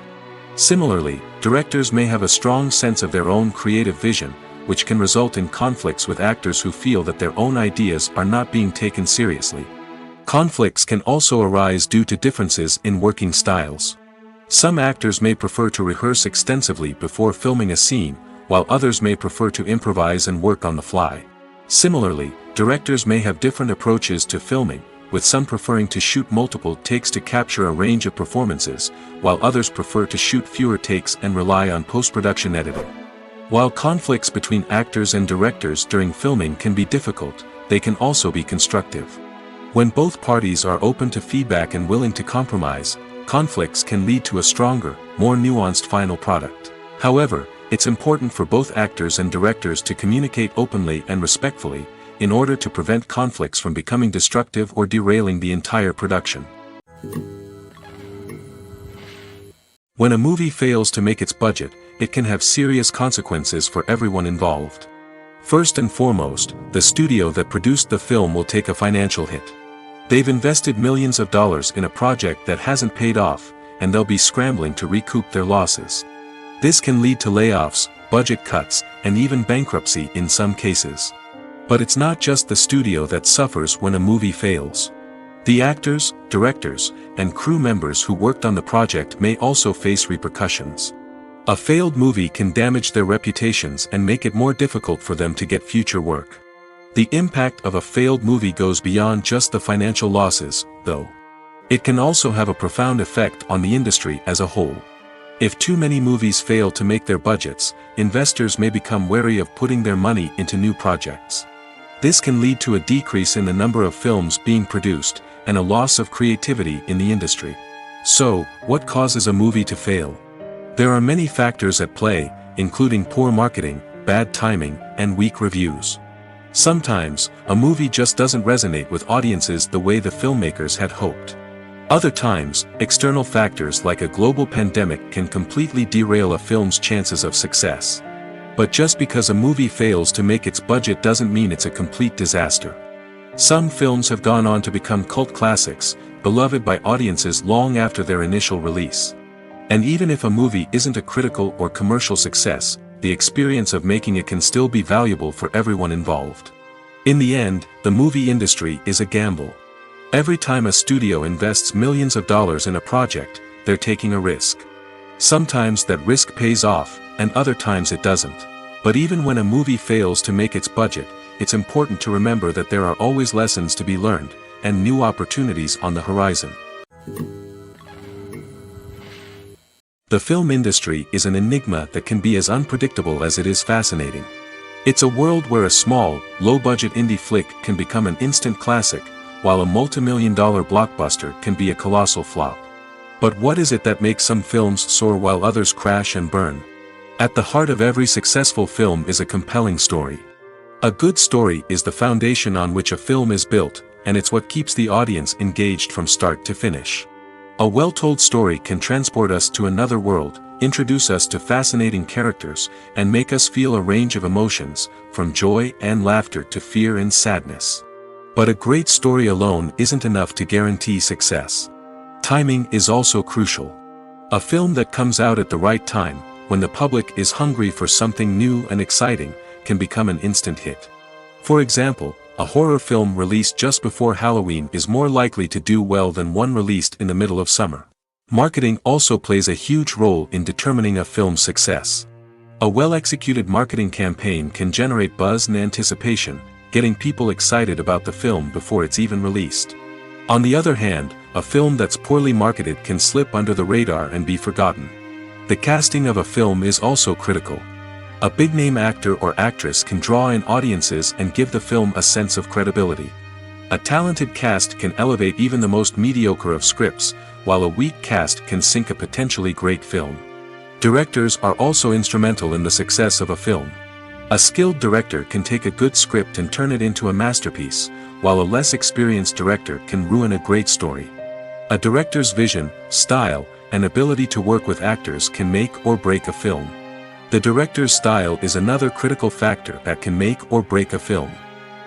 Similarly, directors may have a strong sense of their own creative vision, which can result in conflicts with actors who feel that their own ideas are not being taken seriously. Conflicts can also arise due to differences in working styles. Some actors may prefer to rehearse extensively before filming a scene, while others may prefer to improvise and work on the fly. Similarly, directors may have different approaches to filming, with some preferring to shoot multiple takes to capture a range of performances, while others prefer to shoot fewer takes and rely on post-production editing. While conflicts between actors and directors during filming can be difficult, they can also be constructive. When both parties are open to feedback and willing to compromise, conflicts can lead to a stronger, more nuanced final product. However, it's important for both actors and directors to communicate openly and respectfully, in order to prevent conflicts from becoming destructive or derailing the entire production. When a movie fails to make its budget, it can have serious consequences for everyone involved. First and foremost, the studio that produced the film will take a financial hit. They've invested millions of dollars in a project that hasn't paid off, and they'll be scrambling to recoup their losses. This can lead to layoffs, budget cuts, and even bankruptcy in some cases. But it's not just the studio that suffers when a movie fails. The actors, directors, and crew members who worked on the project may also face repercussions. A failed movie can damage their reputations and make it more difficult for them to get future work. The impact of a failed movie goes beyond just the financial losses, though. It can also have a profound effect on the industry as a whole. If too many movies fail to make their budgets, investors may become wary of putting their money into new projects. This can lead to a decrease in the number of films being produced, and a loss of creativity in the industry. So, what causes a movie to fail? There are many factors at play, including poor marketing, bad timing, and weak reviews. Sometimes, a movie just doesn't resonate with audiences the way the filmmakers had hoped. Other times, external factors like a global pandemic can completely derail a film's chances of success. But just because a movie fails to make its budget doesn't mean it's a complete disaster. Some films have gone on to become cult classics, beloved by audiences long after their initial release. And even if a movie isn't a critical or commercial success, the experience of making it can still be valuable for everyone involved. In the end, the movie industry is a gamble. Every time a studio invests millions of dollars in a project, they're taking a risk. Sometimes that risk pays off, and other times it doesn't. But even when a movie fails to make its budget, it's important to remember that there are always lessons to be learned, and new opportunities on the horizon. The film industry is an enigma that can be as unpredictable as it is fascinating. It's a world where a small, low-budget indie flick can become an instant classic, while a multi-million-dollar blockbuster can be a colossal flop. But what is it that makes some films soar while others crash and burn? At the heart of every successful film is a compelling story. A good story is the foundation on which a film is built, and it's what keeps the audience engaged from start to finish. A well-told story can transport us to another world, introduce us to fascinating characters, and make us feel a range of emotions, from joy and laughter to fear and sadness. But a great story alone isn't enough to guarantee success. Timing is also crucial. A film that comes out at the right time, when the public is hungry for something new and exciting, can become an instant hit. For example, a horror film released just before Halloween is more likely to do well than one released in the middle of summer. Marketing also plays a huge role in determining a film's success. A well-executed marketing campaign can generate buzz and anticipation, getting people excited about the film before it's even released. On the other hand, a film that's poorly marketed can slip under the radar and be forgotten. The casting of a film is also critical. A big-name actor or actress can draw in audiences and give the film a sense of credibility. A talented cast can elevate even the most mediocre of scripts, while a weak cast can sink a potentially great film. Directors are also instrumental in the success of a film. A skilled director can take a good script and turn it into a masterpiece, while a less experienced director can ruin a great story. A director's vision, style, and ability to work with actors can make or break a film. The director's style is another critical factor that can make or break a film.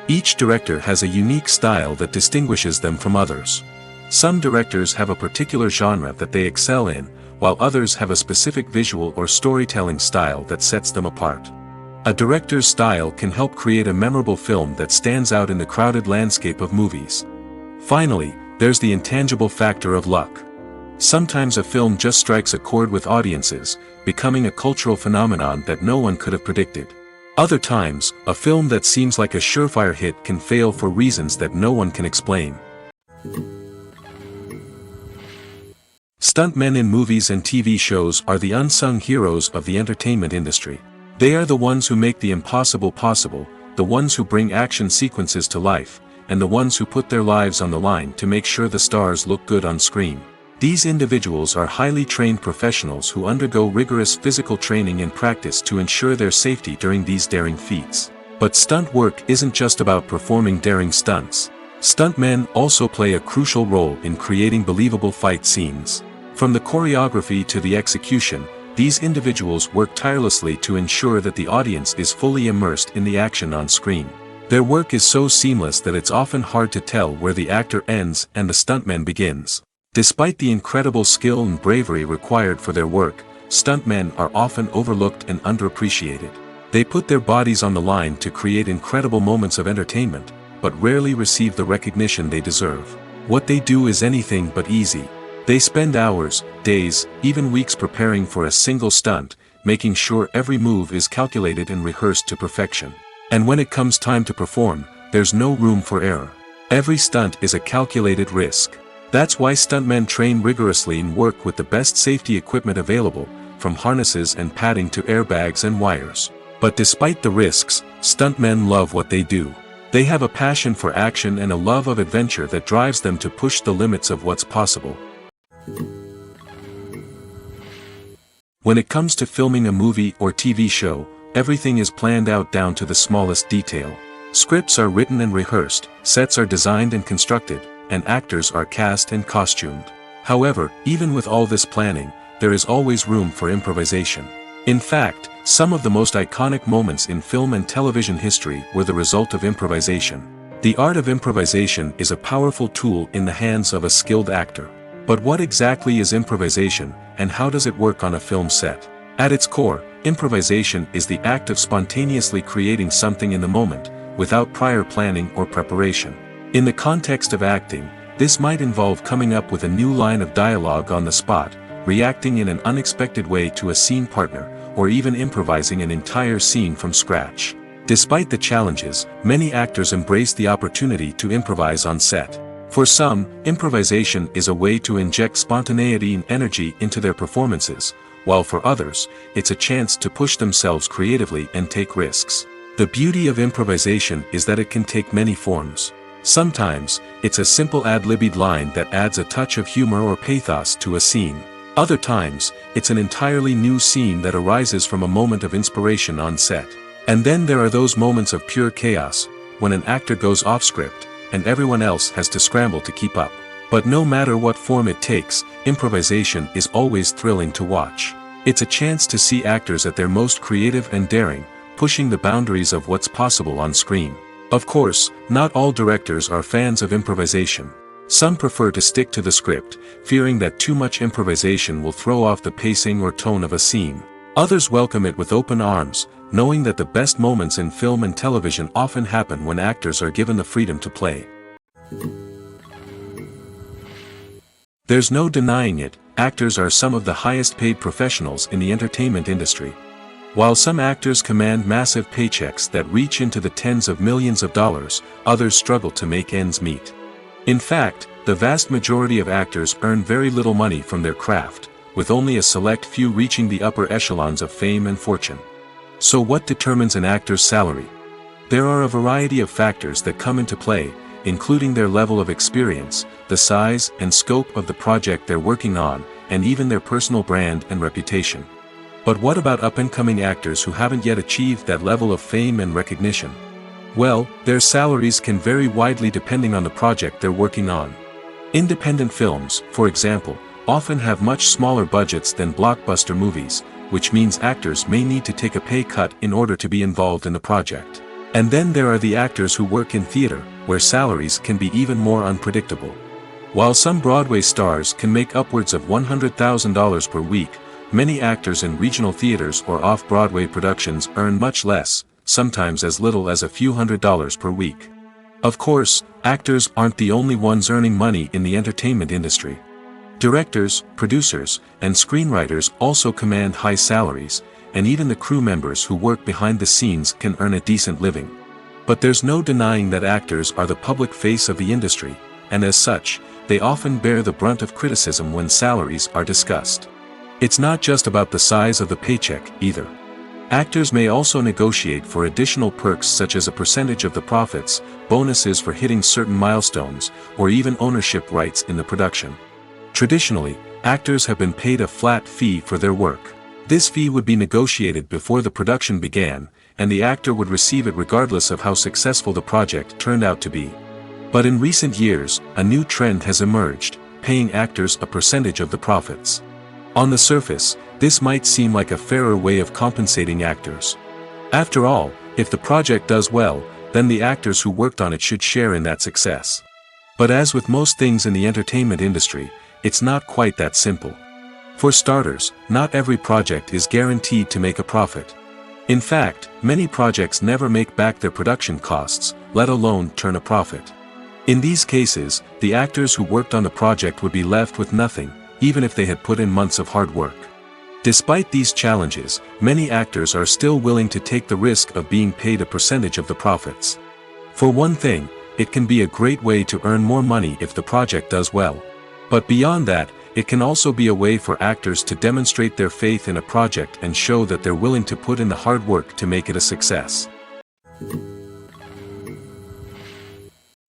Each director has a unique style that distinguishes them from others. Some directors have a particular genre that they excel in, while others have a specific visual or storytelling style that sets them apart. A director's style can help create a memorable film that stands out in the crowded landscape of movies. Finally, there's the intangible factor of luck. Sometimes a film just strikes a chord with audiences, becoming a cultural phenomenon that no one could have predicted. Other times, a film that seems like a surefire hit can fail for reasons that no one can explain. Stuntmen in movies and TV shows are the unsung heroes of the entertainment industry. They are the ones who make the impossible possible, the ones who bring action sequences to life, and the ones who put their lives on the line to make sure the stars look good on screen. These individuals are highly trained professionals who undergo rigorous physical training and practice to ensure their safety during these daring feats. But stunt work isn't just about performing daring stunts. Stuntmen also play a crucial role in creating believable fight scenes. From the choreography to the execution, these individuals work tirelessly to ensure that the audience is fully immersed in the action on screen. Their work is so seamless that it's often hard to tell where the actor ends and the stuntman begins. Despite the incredible skill and bravery required for their work, stuntmen are often overlooked and underappreciated. They put their bodies on the line to create incredible moments of entertainment, but rarely receive the recognition they deserve. What they do is anything but easy. They spend hours, days, even weeks preparing for a single stunt, making sure every move is calculated and rehearsed to perfection. And when it comes time to perform, there's no room for error. Every stunt is a calculated risk. That's why stuntmen train rigorously and work with the best safety equipment available, from harnesses and padding to airbags and wires. But despite the risks, stuntmen love what they do. They have a passion for action and a love of adventure that drives them to push the limits of what's possible. When it comes to filming a movie or TV show, everything is planned out down to the smallest detail. Scripts are written and rehearsed, sets are designed and constructed, and actors are cast and costumed. However, even with all this planning, there is always room for improvisation. In fact, some of the most iconic moments in film and television history were the result of improvisation. The art of improvisation is a powerful tool in the hands of a skilled actor. But what exactly is improvisation, and how does it work on a film set? At its core, improvisation is the act of spontaneously creating something in the moment, without prior planning or preparation. In the context of acting, this might involve coming up with a new line of dialogue on the spot, reacting in an unexpected way to a scene partner, or even improvising an entire scene from scratch. Despite the challenges, many actors embrace the opportunity to improvise on set. For some, improvisation is a way to inject spontaneity and energy into their performances, while for others, it's a chance to push themselves creatively and take risks. The beauty of improvisation is that it can take many forms. Sometimes, it's a simple ad-libbed line that adds a touch of humor or pathos to a scene. Other times, it's an entirely new scene that arises from a moment of inspiration on set. And then there are those moments of pure chaos, when an actor goes off script, and everyone else has to scramble to keep up. But no matter what form it takes, improvisation is always thrilling to watch. It's a chance to see actors at their most creative and daring, pushing the boundaries of what's possible on screen. Of course, not all directors are fans of improvisation. Some prefer to stick to the script, fearing that too much improvisation will throw off the pacing or tone of a scene. Others welcome it with open arms, knowing that the best moments in film and television often happen when actors are given the freedom to play. There's no denying it, actors are some of the highest paid professionals in the entertainment industry. While some actors command massive paychecks that reach into the tens of millions of dollars, others struggle to make ends meet. In fact, the vast majority of actors earn very little money from their craft, with only a select few reaching the upper echelons of fame and fortune. So what determines an actor's salary? There are a variety of factors that come into play, including their level of experience, the size and scope of the project they're working on, and even their personal brand and reputation. But what about up-and-coming actors who haven't yet achieved that level of fame and recognition? Well, their salaries can vary widely depending on the project they're working on. Independent films, for example, often have much smaller budgets than blockbuster movies, which means actors may need to take a pay cut in order to be involved in the project. And then there are the actors who work in theater, where salaries can be even more unpredictable. While some Broadway stars can make upwards of $100,000 per week, many actors in regional theaters or off-Broadway productions earn much less, sometimes as little as a few $100s per week. Of course, actors aren't the only ones earning money in the entertainment industry. Directors, producers, and screenwriters also command high salaries, and even the crew members who work behind the scenes can earn a decent living. But there's no denying that actors are the public face of the industry, and as such, they often bear the brunt of criticism when salaries are discussed. It's not just about the size of the paycheck, either. Actors may also negotiate for additional perks such as a percentage of the profits, bonuses for hitting certain milestones, or even ownership rights in the production. Traditionally, actors have been paid a flat fee for their work. This fee would be negotiated before the production began, and the actor would receive it regardless of how successful the project turned out to be. But in recent years, a new trend has emerged, paying actors a percentage of the profits. On the surface, this might seem like a fairer way of compensating actors. After all, if the project does well, then the actors who worked on it should share in that success. But as with most things in the entertainment industry, it's not quite that simple. For starters, not every project is guaranteed to make a profit. In fact, many projects never make back their production costs, let alone turn a profit. In these cases, the actors who worked on the project would be left with nothing, even if they had put in months of hard work. Despite these challenges, many actors are still willing to take the risk of being paid a percentage of the profits. For one thing, it can be a great way to earn more money if the project does well. But beyond that, it can also be a way for actors to demonstrate their faith in a project and show that they're willing to put in the hard work to make it a success.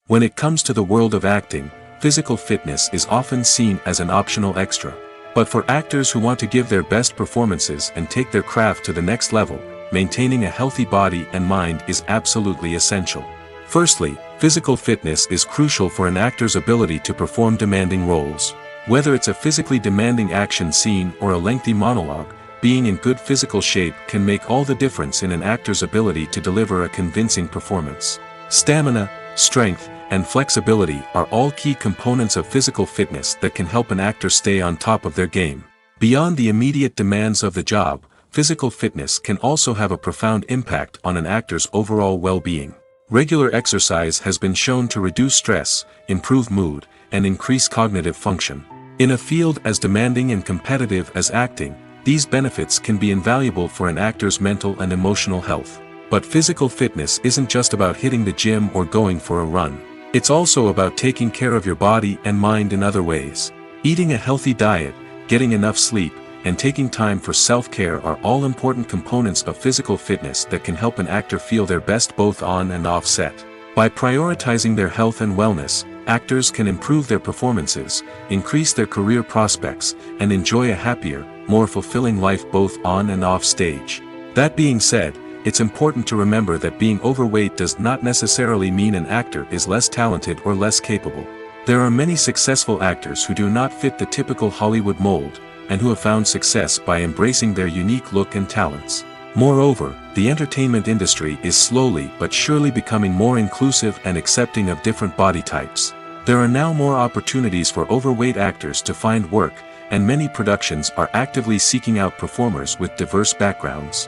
When it comes to the world of acting, physical fitness is often seen as an optional extra. But for actors who want to give their best performances and take their craft to the next level, maintaining a healthy body and mind is absolutely essential. Firstly, physical fitness is crucial for an actor's ability to perform demanding roles. Whether it's a physically demanding action scene or a lengthy monologue, being in good physical shape can make all the difference in an actor's ability to deliver a convincing performance. Stamina, strength, and flexibility are all key components of physical fitness that can help an actor stay on top of their game. Beyond the immediate demands of the job, physical fitness can also have a profound impact on an actor's overall well-being. Regular exercise has been shown to reduce stress, improve mood, and increase cognitive function. In a field as demanding and competitive as acting, these benefits can be invaluable for an actor's mental and emotional health. But physical fitness isn't just about hitting the gym or going for a run. It's also about taking care of your body and mind in other ways. Eating a healthy diet, getting enough sleep, and taking time for self-care are all important components of physical fitness that can help an actor feel their best both on and off set. By prioritizing their health and wellness, actors can improve their performances, increase their career prospects, and enjoy a happier, more fulfilling life both on and off stage. That being said, it's important to remember that being overweight does not necessarily mean an actor is less talented or less capable. There are many successful actors who do not fit the typical Hollywood mold, and who have found success by embracing their unique look and talents. Moreover, the entertainment industry is slowly but surely becoming more inclusive and accepting of different body types. There are now more opportunities for overweight actors to find work, and many productions are actively seeking out performers with diverse backgrounds.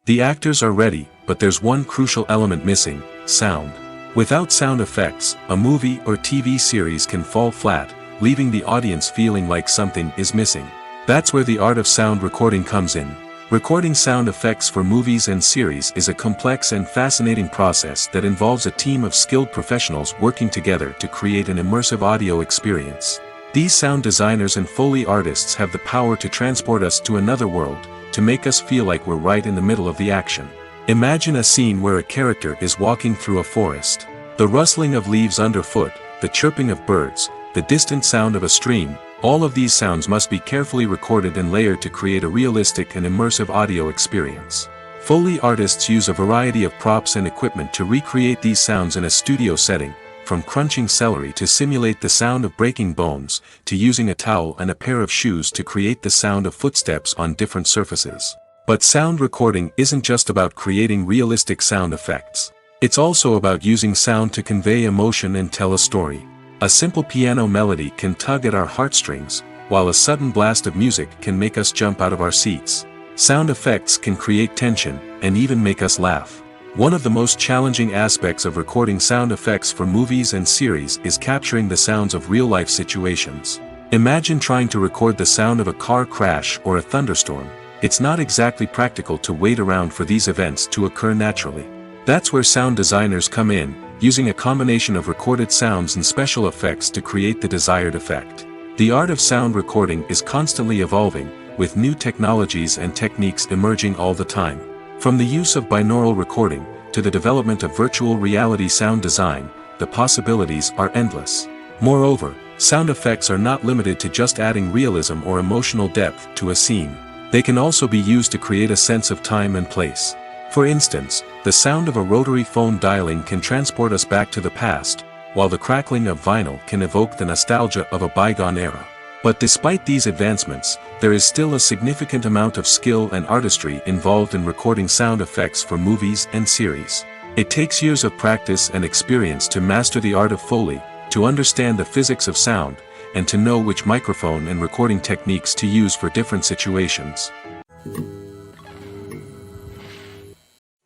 The actors are ready, but there's one crucial element missing: sound. Without sound effects, a movie or TV series can fall flat, leaving the audience feeling like something is missing. That's where the art of sound recording comes in. Recording sound effects for movies and series is a complex and fascinating process that involves a team of skilled professionals working together to create an immersive audio experience. These sound designers and Foley artists have the power to transport us to another world, to make us feel like we're right in the middle of the action. Imagine a scene where a character is walking through a forest. The rustling of leaves underfoot, the chirping of birds, the distant sound of a stream, all of these sounds must be carefully recorded and layered to create a realistic and immersive audio experience. Foley artists use a variety of props and equipment to recreate these sounds in a studio setting, from crunching celery to simulate the sound of breaking bones, to using a towel and a pair of shoes to create the sound of footsteps on different surfaces. But sound recording isn't just about creating realistic sound effects. It's also about using sound to convey emotion and tell a story. A simple piano melody can tug at our heartstrings, while a sudden blast of music can make us jump out of our seats. Sound effects can create tension, and even make us laugh. One of the most challenging aspects of recording sound effects for movies and series is capturing the sounds of real-life situations. Imagine trying to record the sound of a car crash or a thunderstorm. It's not exactly practical to wait around for these events to occur naturally. That's where sound designers come in, using a combination of recorded sounds and special effects to create the desired effect. The art of sound recording is constantly evolving, with new technologies and techniques emerging all the time. From the use of binaural recording, to the development of virtual reality sound design, the possibilities are endless. Moreover, sound effects are not limited to just adding realism or emotional depth to a scene. They can also be used to create a sense of time and place. For instance, the sound of a rotary phone dialing can transport us back to the past, while the crackling of vinyl can evoke the nostalgia of a bygone era. But despite these advancements, there is still a significant amount of skill and artistry involved in recording sound effects for movies and series. It takes years of practice and experience to master the art of Foley, to understand the physics of sound, and to know which microphone and recording techniques to use for different situations.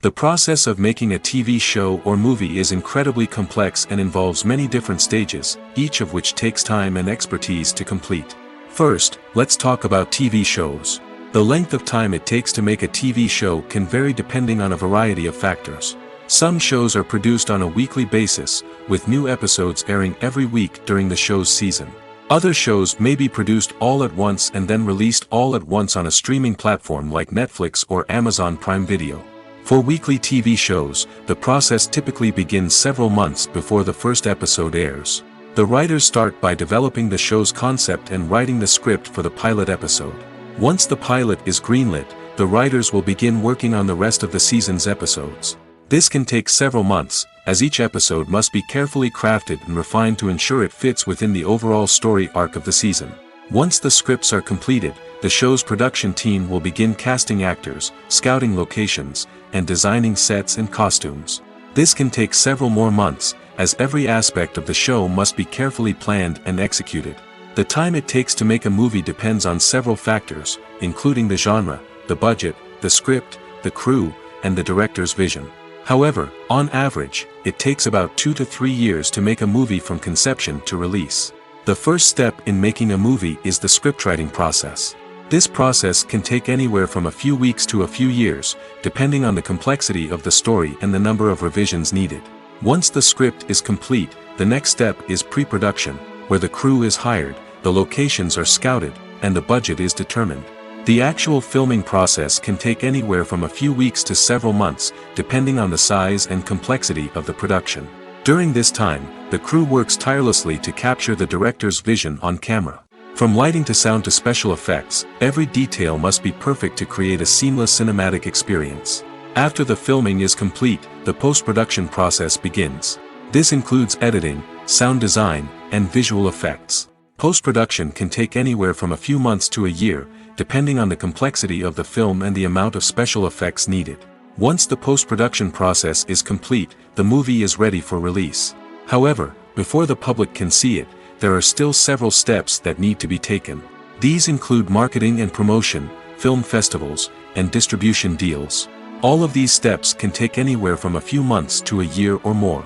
The process of making a TV show or movie is incredibly complex and involves many different stages, each of which takes time and expertise to complete. First, let's talk about TV shows. The length of time it takes to make a TV show can vary depending on a variety of factors. Some shows are produced on a weekly basis, with new episodes airing every week during the show's season. Other shows may be produced all at once and then released all at once on a streaming platform like Netflix or Amazon Prime Video. For weekly TV shows, the process typically begins several months before the first episode airs. The writers start by developing the show's concept and writing the script for the pilot episode. Once the pilot is greenlit, the writers will begin working on the rest of the season's episodes. This can take several months, as each episode must be carefully crafted and refined to ensure it fits within the overall story arc of the season. Once the scripts are completed, the show's production team will begin casting actors, scouting locations, and designing sets and costumes. This can take several more months, as every aspect of the show must be carefully planned and executed. The time it takes to make a movie depends on several factors, including the genre, the budget, the script, the crew, and the director's vision. However, on average, it takes about 2 to 3 years to make a movie from conception to release. The first step in making a movie is the scriptwriting process. This process can take anywhere from a few weeks to a few years, depending on the complexity of the story and the number of revisions needed. Once the script is complete, the next step is pre-production, where the crew is hired, the locations are scouted, and the budget is determined. The actual filming process can take anywhere from a few weeks to several months, depending on the size and complexity of the production. During this time, the crew works tirelessly to capture the director's vision on camera. From lighting to sound to special effects, every detail must be perfect to create a seamless cinematic experience. After the filming is complete, the post-production process begins. This includes editing, sound design, and visual effects. Post-production can take anywhere from a few months to a year, depending on the complexity of the film and the amount of special effects needed. Once the post-production process is complete, the movie is ready for release. However, before the public can see it, there are still several steps that need to be taken. These include marketing and promotion, film festivals, and distribution deals. All of these steps can take anywhere from a few months to a year or more.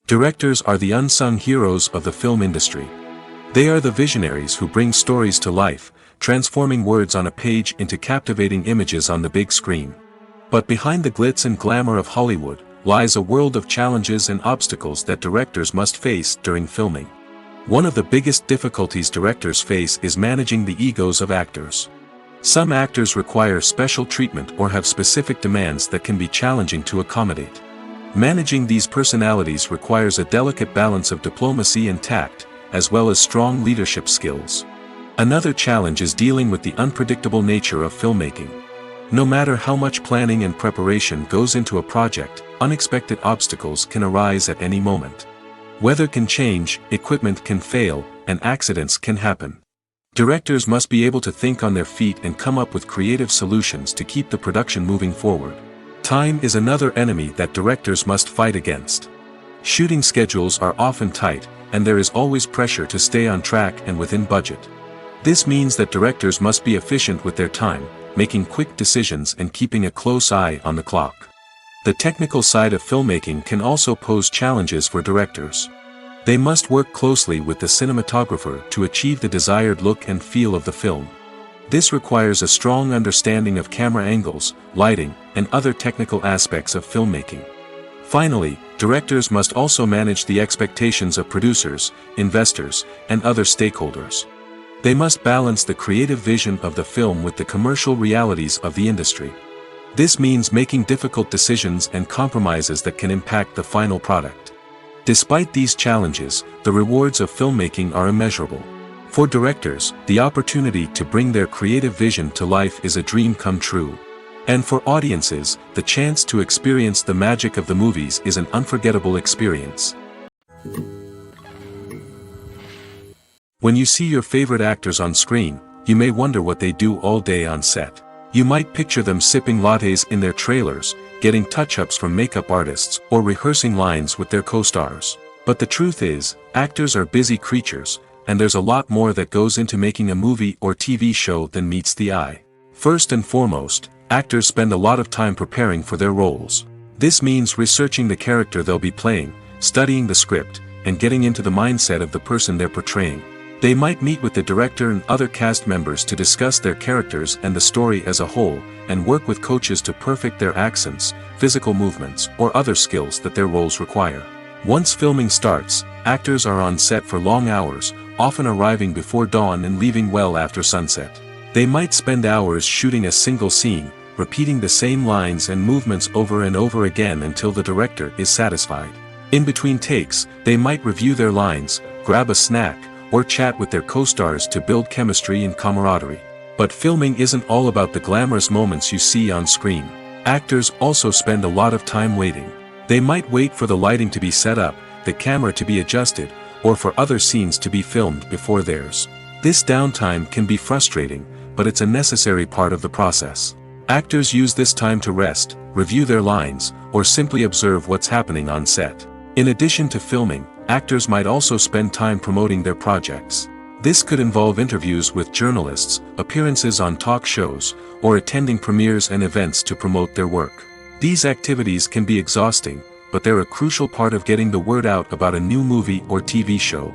Directors are the unsung heroes of the film industry. They are the visionaries who bring stories to life, transforming words on a page into captivating images on the big screen. But behind the glitz and glamour of Hollywood, lies a world of challenges and obstacles that directors must face during filming. One of the biggest difficulties directors face is managing the egos of actors. Some actors require special treatment or have specific demands that can be challenging to accommodate. Managing these personalities requires a delicate balance of diplomacy and tact, as well as strong leadership skills. Another challenge is dealing with the unpredictable nature of filmmaking. No matter how much planning and preparation goes into a project, unexpected obstacles can arise at any moment. Weather can change, equipment can fail, and accidents can happen. Directors must be able to think on their feet and come up with creative solutions to keep the production moving forward. Time is another enemy that directors must fight against. Shooting schedules are often tight, and there is always pressure to stay on track and within budget. This means that directors must be efficient with their time, making quick decisions and keeping a close eye on the clock. The technical side of filmmaking can also pose challenges for directors. They must work closely with the cinematographer to achieve the desired look and feel of the film. This requires a strong understanding of camera angles, lighting, and other technical aspects of filmmaking. Finally, directors must also manage the expectations of producers, investors, and other stakeholders. They must balance the creative vision of the film with the commercial realities of the industry. This means making difficult decisions and compromises that can impact the final product. Despite these challenges, the rewards of filmmaking are immeasurable. For directors, the opportunity to bring their creative vision to life is a dream come true. And for audiences, the chance to experience the magic of the movies is an unforgettable experience. When you see your favorite actors on screen, you may wonder what they do all day on set. You might picture them sipping lattes in their trailers, getting touch-ups from makeup artists, or rehearsing lines with their co-stars. But the truth is, actors are busy creatures, and there's a lot more that goes into making a movie or TV show than meets the eye. First and foremost, actors spend a lot of time preparing for their roles. This means researching the character they'll be playing, studying the script, and getting into the mindset of the person they're portraying. They might meet with the director and other cast members to discuss their characters and the story as a whole, and work with coaches to perfect their accents, physical movements, or other skills that their roles require. Once filming starts, actors are on set for long hours, often arriving before dawn and leaving well after sunset. They might spend hours shooting a single scene, repeating the same lines and movements over and over again until the director is satisfied. In between takes, they might review their lines, grab a snack, or chat with their co-stars to build chemistry and camaraderie. But filming isn't all about the glamorous moments you see on screen. Actors also spend a lot of time waiting. They might wait for the lighting to be set up, the camera to be adjusted, or for other scenes to be filmed before theirs. This downtime can be frustrating, but it's a necessary part of the process. Actors use this time to rest, review their lines, or simply observe what's happening on set. In addition to filming, actors might also spend time promoting their projects. This could involve interviews with journalists, appearances on talk shows, or attending premieres and events to promote their work. These activities can be exhausting, but they're a crucial part of getting the word out about a new movie or TV show.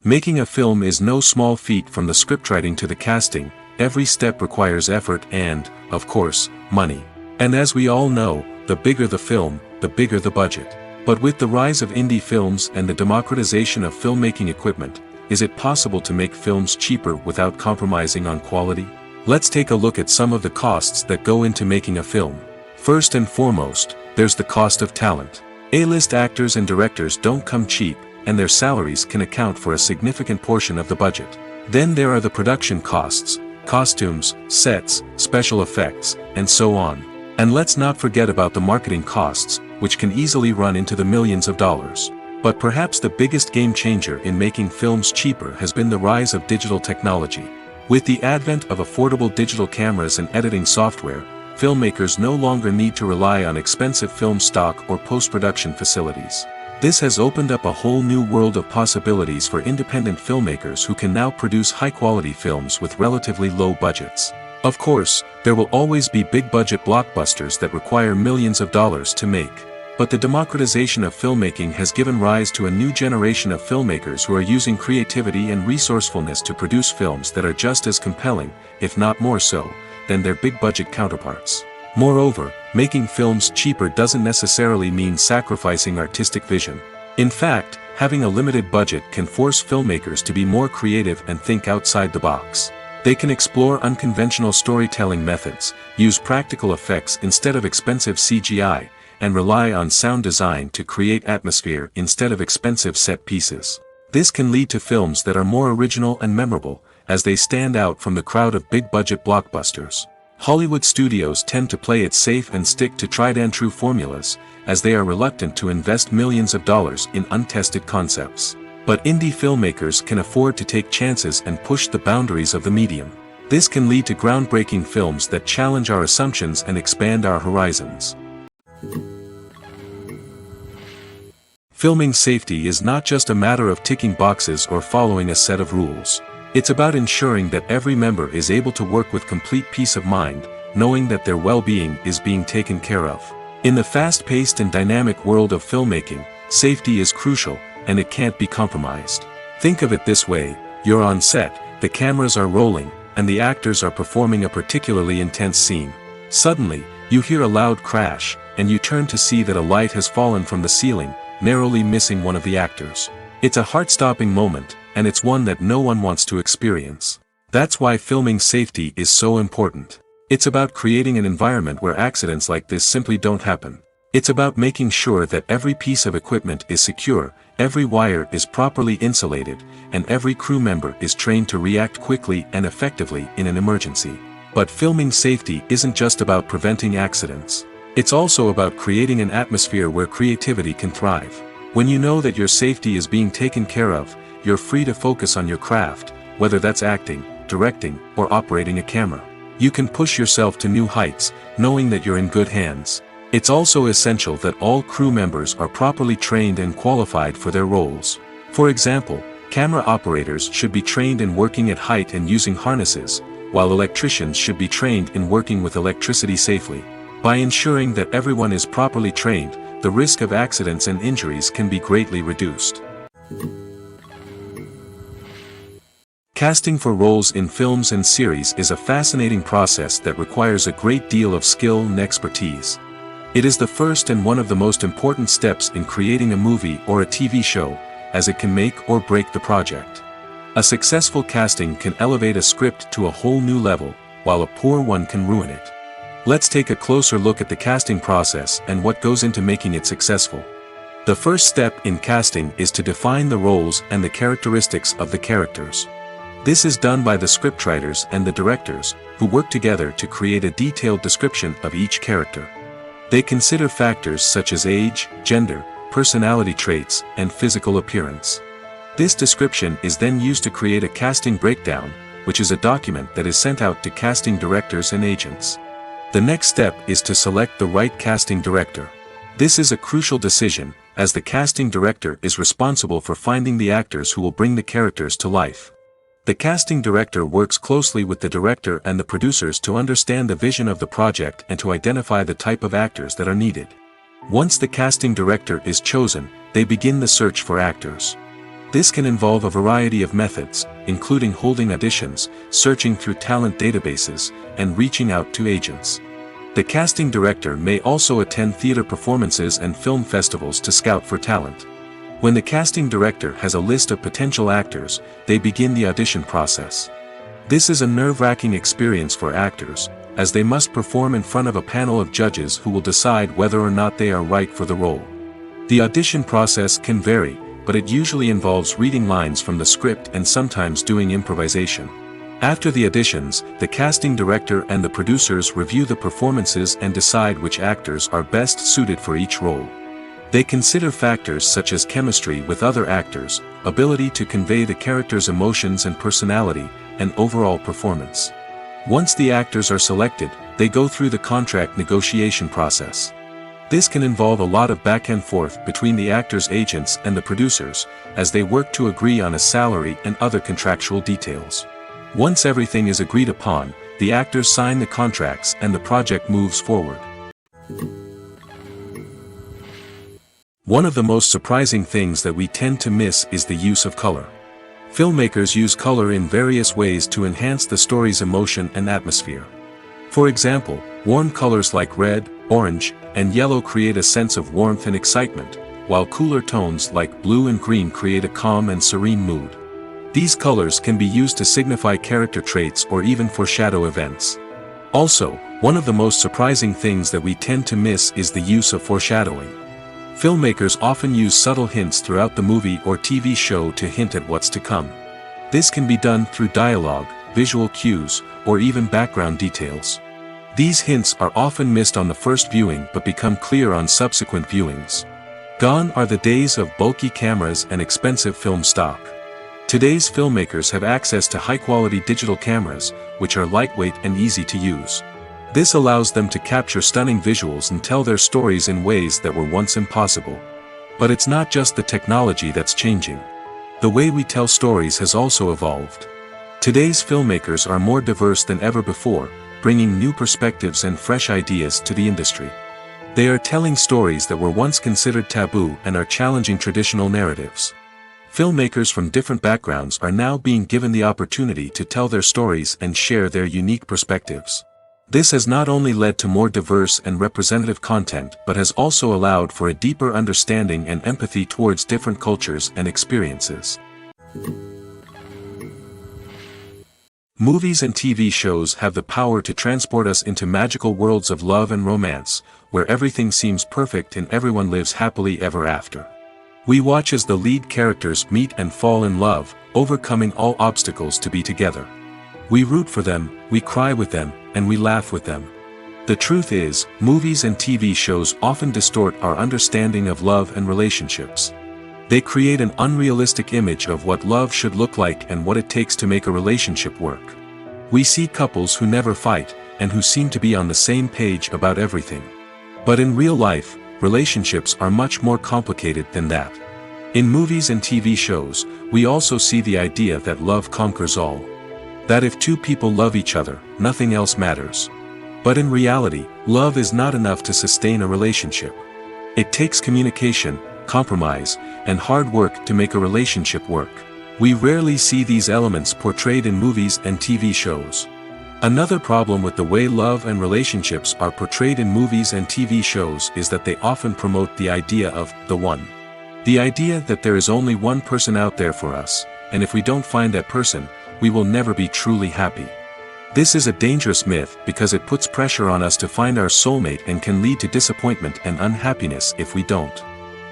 Making a film is no small feat. From the scriptwriting to the casting, every step requires effort and, of course, money. And as we all know, the bigger the film, the bigger the budget. But with the rise of indie films and the democratization of filmmaking equipment, is it possible to make films cheaper without compromising on quality? Let's take a look at some of the costs that go into making a film. First and foremost, there's the cost of talent. A-list actors and directors don't come cheap, and their salaries can account for a significant portion of the budget. Then there are the production costs, costumes, sets, special effects, and so on. And let's not forget about the marketing costs, which can easily run into the millions of dollars. But perhaps the biggest game changer in making films cheaper has been the rise of digital technology. With the advent of affordable digital cameras and editing software, filmmakers no longer need to rely on expensive film stock or post-production facilities. This has opened up a whole new world of possibilities for independent filmmakers who can now produce high-quality films with relatively low budgets. Of course, there will always be big-budget blockbusters that require millions of dollars to make. But the democratization of filmmaking has given rise to a new generation of filmmakers who are using creativity and resourcefulness to produce films that are just as compelling, if not more so, than their big-budget counterparts. Moreover, making films cheaper doesn't necessarily mean sacrificing artistic vision. In fact, having a limited budget can force filmmakers to be more creative and think outside the box. They can explore unconventional storytelling methods, use practical effects instead of expensive CGI, and rely on sound design to create atmosphere instead of expensive set pieces. This can lead to films that are more original and memorable, as they stand out from the crowd of big-budget blockbusters. Hollywood studios tend to play it safe and stick to tried-and-true formulas, as they are reluctant to invest millions of dollars in untested concepts. But indie filmmakers can afford to take chances and push the boundaries of the medium. This can lead to groundbreaking films that challenge our assumptions and expand our horizons. Filming safety is not just a matter of ticking boxes or following a set of rules. It's about ensuring that every member is able to work with complete peace of mind, knowing that their well-being is being taken care of. In the fast-paced and dynamic world of filmmaking, safety is crucial, and it can't be compromised. Think of it this way: you're on set, the cameras are rolling, and the actors are performing a particularly intense scene. Suddenly, you hear a loud crash, and you turn to see that a light has fallen from the ceiling, narrowly missing one of the actors. It's a heart-stopping moment, and it's one that no one wants to experience. That's why filming safety is so important. It's about creating an environment where accidents like this simply don't happen. It's about making sure that every piece of equipment is secure, every wire is properly insulated, and every crew member is trained to react quickly and effectively in an emergency. But filming safety isn't just about preventing accidents. It's also about creating an atmosphere where creativity can thrive. When you know that your safety is being taken care of, you're free to focus on your craft, whether that's acting, directing, or operating a camera. You can push yourself to new heights, knowing that you're in good hands. It's also essential that all crew members are properly trained and qualified for their roles. For example, camera operators should be trained in working at height and using harnesses, while electricians should be trained in working with electricity safely. By ensuring that everyone is properly trained, the risk of accidents and injuries can be greatly reduced. Casting for roles in films and series is a fascinating process that requires a great deal of skill and expertise. It is the first and one of the most important steps in creating a movie or a TV show, as it can make or break the project. A successful casting can elevate a script to a whole new level, while a poor one can ruin it. Let's take a closer look at the casting process and what goes into making it successful. The first step in casting is to define the roles and the characteristics of the characters. This is done by the scriptwriters and the directors, who work together to create a detailed description of each character. They consider factors such as age, gender, personality traits, and physical appearance. This description is then used to create a casting breakdown, which is a document that is sent out to casting directors and agents. The next step is to select the right casting director. This is a crucial decision, as the casting director is responsible for finding the actors who will bring the characters to life. The casting director works closely with the director and the producers to understand the vision of the project and to identify the type of actors that are needed. Once the casting director is chosen, they begin the search for actors. This can involve a variety of methods, including holding auditions, searching through talent databases, and reaching out to agents. The casting director may also attend theater performances and film festivals to scout for talent. When the casting director has a list of potential actors, they begin the audition process. This is a nerve-wracking experience for actors, as they must perform in front of a panel of judges who will decide whether or not they are right for the role. The audition process can vary, but it usually involves reading lines from the script and sometimes doing improvisation. After the auditions, the casting director and the producers review the performances and decide which actors are best suited for each role. They consider factors such as chemistry with other actors, ability to convey the character's emotions and personality, and overall performance. Once the actors are selected, they go through the contract negotiation process. This can involve a lot of back and forth between the actors' agents and the producers, as they work to agree on a salary and other contractual details. Once everything is agreed upon, the actors sign the contracts and the project moves forward. One of the most surprising things that we tend to miss is the use of color. Filmmakers use color in various ways to enhance the story's emotion and atmosphere. For example, warm colors like red, orange, and yellow create a sense of warmth and excitement, while cooler tones like blue and green create a calm and serene mood. These colors can be used to signify character traits or even foreshadow events. Also, one of the most surprising things that we tend to miss is the use of foreshadowing. Filmmakers often use subtle hints throughout the movie or TV show to hint at what's to come. This can be done through dialogue, visual cues, or even background details. These hints are often missed on the first viewing but become clear on subsequent viewings. Gone are the days of bulky cameras and expensive film stock. Today's filmmakers have access to high-quality digital cameras, which are lightweight and easy to use. This allows them to capture stunning visuals and tell their stories in ways that were once impossible. But it's not just the technology that's changing. The way we tell stories has also evolved. Today's filmmakers are more diverse than ever before, bringing new perspectives and fresh ideas to the industry. They are telling stories that were once considered taboo and are challenging traditional narratives. Filmmakers from different backgrounds are now being given the opportunity to tell their stories and share their unique perspectives. This has not only led to more diverse and representative content but has also allowed for a deeper understanding and empathy towards different cultures and experiences. Movies and TV shows have the power to transport us into magical worlds of love and romance, where everything seems perfect and everyone lives happily ever after. We watch as the lead characters meet and fall in love, overcoming all obstacles to be together. We root for them, we cry with them, and we laugh with them. The truth is, movies and TV shows often distort our understanding of love and relationships. They create an unrealistic image of what love should look like and what it takes to make a relationship work. We see couples who never fight, and who seem to be on the same page about everything. But in real life, relationships are much more complicated than that. In movies and TV shows, we also see the idea that love conquers all. That if two people love each other, nothing else matters. But in reality, love is not enough to sustain a relationship. It takes communication, compromise, and hard work to make a relationship work. We rarely see these elements portrayed in movies and TV shows. Another problem with the way love and relationships are portrayed in movies and TV shows is that they often promote the idea of the one. The idea that there is only one person out there for us, and if we don't find that person, we will never be truly happy. This is a dangerous myth because it puts pressure on us to find our soulmate and can lead to disappointment and unhappiness if we don't.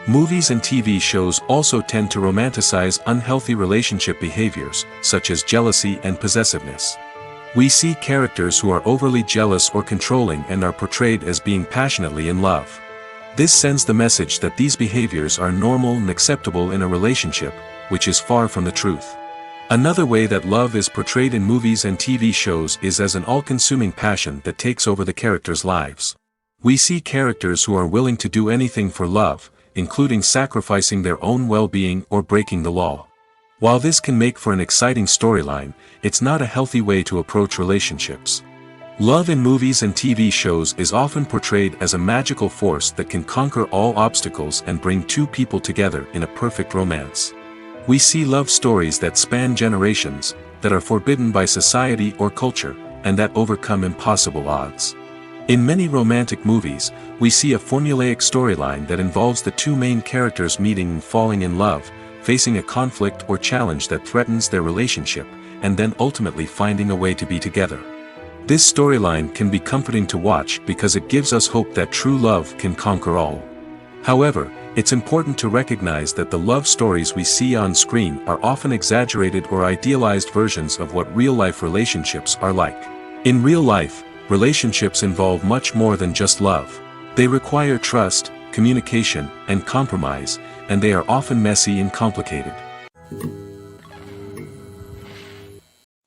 Movies and TV shows also tend to romanticize unhealthy relationship behaviors, such as jealousy and possessiveness. We see characters who are overly jealous or controlling and are portrayed as being passionately in love. This sends the message that these behaviors are normal and acceptable in a relationship, which is far from the truth. Another way that love is portrayed in movies and TV shows is as an all-consuming passion that takes over the characters' lives. We see characters who are willing to do anything for love, including sacrificing their own well-being or breaking the law. While this can make for an exciting storyline, it's not a healthy way to approach relationships. Love in movies and TV shows is often portrayed as a magical force that can conquer all obstacles and bring two people together in a perfect romance. We see love stories that span generations, that are forbidden by society or culture, and that overcome impossible odds. In many romantic movies, we see a formulaic storyline that involves the two main characters meeting and falling in love, facing a conflict or challenge that threatens their relationship, and then ultimately finding a way to be together. This storyline can be comforting to watch because it gives us hope that true love can conquer all. However, It's important to recognize that the love stories we see on screen are often exaggerated or idealized versions of what real-life relationships are like. In real life, relationships involve much more than just love. They require trust, communication, and compromise, and they are often messy and complicated.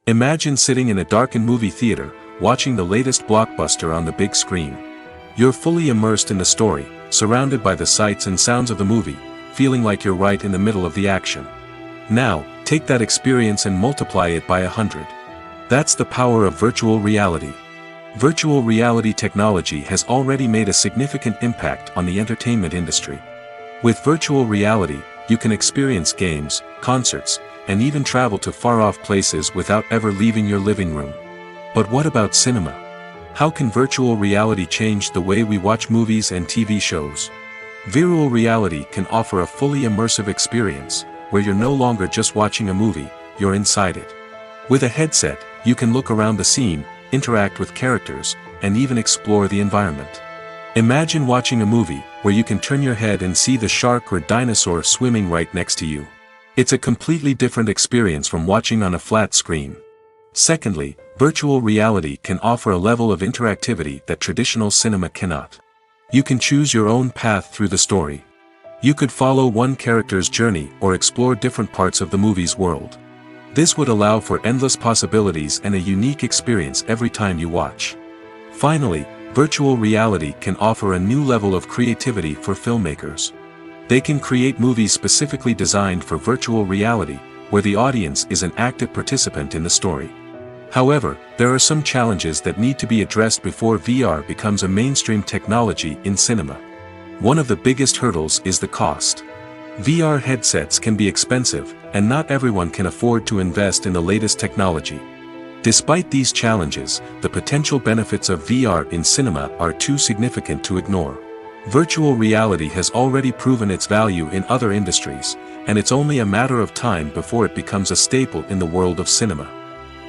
Imagine sitting in a darkened movie theater, watching the latest blockbuster on the big screen. You're fully immersed in the story, surrounded by the sights and sounds of the movie, feeling like you're right in the middle of the action. Now, take that experience and multiply it by 100. That's the power of virtual reality. Virtual reality technology has already made a significant impact on the entertainment industry. With virtual reality, you can experience games, concerts, and even travel to far-off places without ever leaving your living room. But what about cinema? How can virtual reality change the way we watch movies and TV shows? Virtual reality can offer a fully immersive experience, where you're no longer just watching a movie, you're inside it. With a headset, you can look around the scene, interact with characters, and even explore the environment. Imagine watching a movie where you can turn your head and see the shark or dinosaur swimming right next to you. It's a completely different experience from watching on a flat screen. Secondly, virtual reality can offer a level of interactivity that traditional cinema cannot. You can choose your own path through the story. You could follow one character's journey or explore different parts of the movie's world. This would allow for endless possibilities and a unique experience every time you watch. Finally, virtual reality can offer a new level of creativity for filmmakers. They can create movies specifically designed for virtual reality, where the audience is an active participant in the story. However, there are some challenges that need to be addressed before VR becomes a mainstream technology in cinema. One of the biggest hurdles is the cost. VR headsets can be expensive, and not everyone can afford to invest in the latest technology. Despite these challenges, the potential benefits of VR in cinema are too significant to ignore. Virtual reality has already proven its value in other industries, and it's only a matter of time before it becomes a staple in the world of cinema.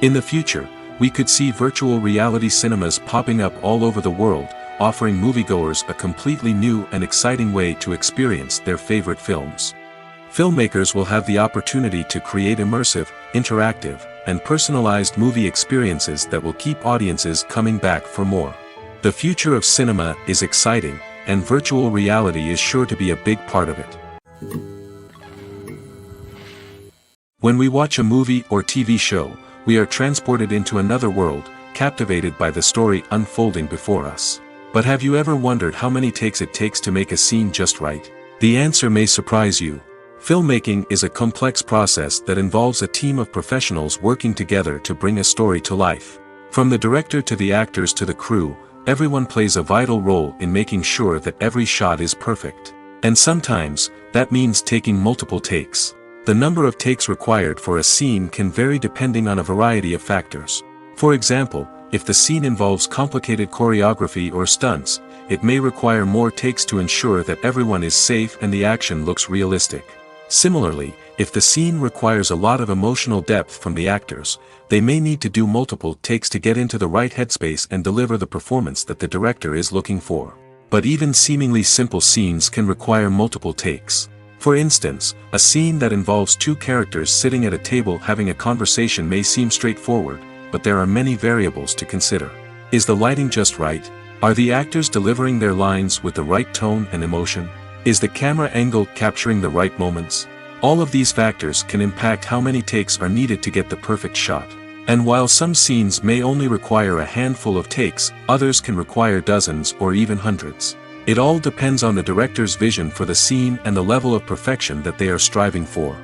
In the future, we could see virtual reality cinemas popping up all over the world, offering moviegoers a completely new and exciting way to experience their favorite films. Filmmakers will have the opportunity to create immersive, interactive, and personalized movie experiences that will keep audiences coming back for more. The future of cinema is exciting, and virtual reality is sure to be a big part of it. When we watch a movie or TV show, we are transported into another world, captivated by the story unfolding before us. But have you ever wondered how many takes it takes to make a scene just right? The answer may surprise you. Filmmaking is a complex process that involves a team of professionals working together to bring a story to life. From the director to the actors to the crew, everyone plays a vital role in making sure that every shot is perfect. And sometimes, that means taking multiple takes. The number of takes required for a scene can vary depending on a variety of factors. For example, if the scene involves complicated choreography or stunts, it may require more takes to ensure that everyone is safe and the action looks realistic. Similarly, if the scene requires a lot of emotional depth from the actors, they may need to do multiple takes to get into the right headspace and deliver the performance that the director is looking for. But even seemingly simple scenes can require multiple takes. For instance, a scene that involves two characters sitting at a table having a conversation may seem straightforward, but there are many variables to consider. Is the lighting just right? Are the actors delivering their lines with the right tone and emotion? Is the camera angle capturing the right moments? All of these factors can impact how many takes are needed to get the perfect shot. And while some scenes may only require a handful of takes, others can require dozens or even hundreds. It all depends on the director's vision for the scene and the level of perfection that they are striving for.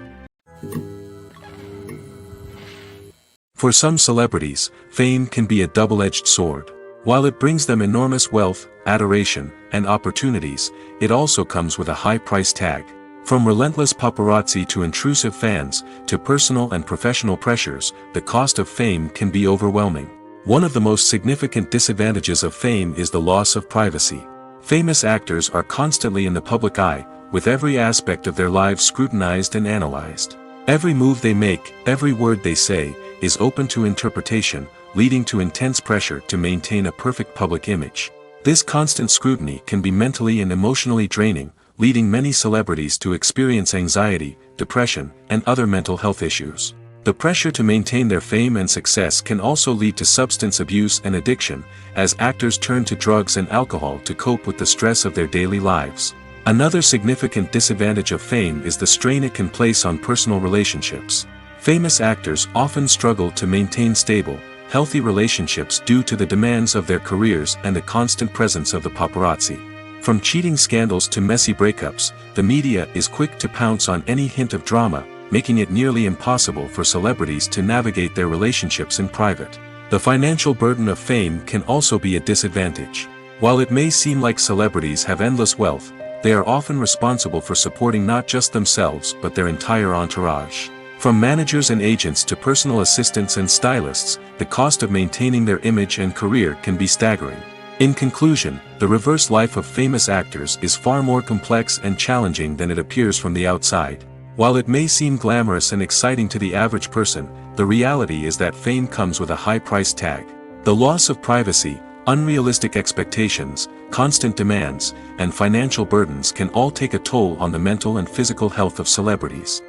For some celebrities, fame can be a double-edged sword. While it brings them enormous wealth, adoration, and opportunities, it also comes with a high price tag. From relentless paparazzi to intrusive fans, to personal and professional pressures, the cost of fame can be overwhelming. One of the most significant disadvantages of fame is the loss of privacy. Famous actors are constantly in the public eye, with every aspect of their lives scrutinized and analyzed. Every move they make, every word they say, is open to interpretation, leading to intense pressure to maintain a perfect public image. This constant scrutiny can be mentally and emotionally draining, leading many celebrities to experience anxiety, depression, and other mental health issues. The pressure to maintain their fame and success can also lead to substance abuse and addiction, as actors turn to drugs and alcohol to cope with the stress of their daily lives. Another significant disadvantage of fame is the strain it can place on personal relationships. Famous actors often struggle to maintain stable, healthy relationships due to the demands of their careers and the constant presence of the paparazzi. From cheating scandals to messy breakups, the media is quick to pounce on any hint of drama, making it nearly impossible for celebrities to navigate their relationships in private. The financial burden of fame can also be a disadvantage. While it may seem like celebrities have endless wealth, they are often responsible for supporting not just themselves but their entire entourage. From managers and agents to personal assistants and stylists, the cost of maintaining their image and career can be staggering. In conclusion, the reverse life of famous actors is far more complex and challenging than it appears from the outside. While it may seem glamorous and exciting to the average person, the reality is that fame comes with a high price tag. The loss of privacy, unrealistic expectations, constant demands, and financial burdens can all take a toll on the mental and physical health of celebrities.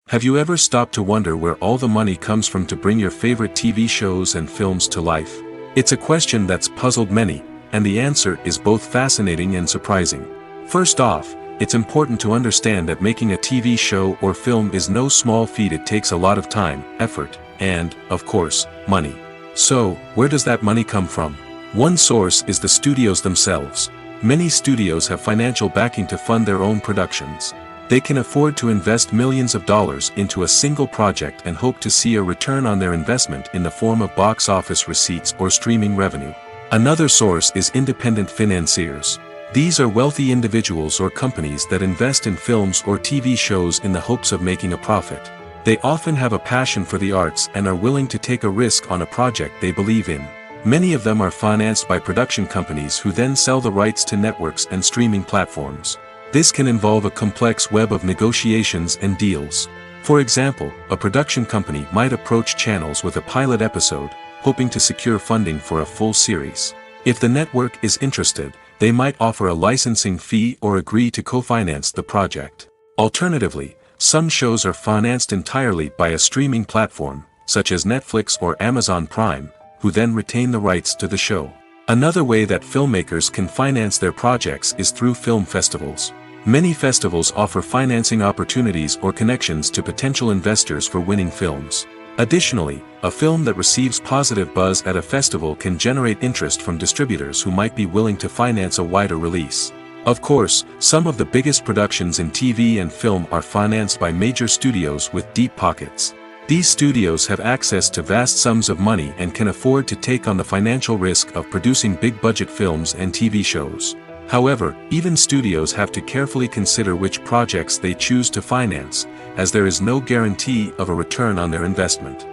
Have you ever stopped to wonder where all the money comes from to bring your favorite TV shows and films to life? It's a question that's puzzled many, and the answer is both fascinating and surprising. First off, it's important to understand that making a TV show or film is no small feat. It takes a lot of time, effort, and, of course, money. So, where does that money come from? One source is the studios themselves. Many studios have financial backing to fund their own productions. They can afford to invest millions of dollars into a single project and hope to see a return on their investment in the form of box office receipts or streaming revenue. Another source is independent financiers. These are wealthy individuals or companies that invest in films or TV shows in the hopes of making a profit. They often have a passion for the arts and are willing to take a risk on a project they believe in. Many of them are financed by production companies who then sell the rights to networks and streaming platforms. This can involve a complex web of negotiations and deals. For example, a production company might approach channels with a pilot episode, hoping to secure funding for a full series. If the network is interested, they might offer a licensing fee or agree to co-finance the project. Alternatively, some shows are financed entirely by a streaming platform, such as Netflix or Amazon Prime, who then retain the rights to the show. Another way that filmmakers can finance their projects is through film festivals. Many festivals offer financing opportunities or connections to potential investors for winning films. Additionally, a film that receives positive buzz at a festival can generate interest from distributors who might be willing to finance a wider release. Of course, some of the biggest productions in TV and film are financed by major studios with deep pockets. These studios have access to vast sums of money and can afford to take on the financial risk of producing big-budget films and TV shows. However, even studios have to carefully consider which projects they choose to finance, as there is no guarantee of a return on their investment.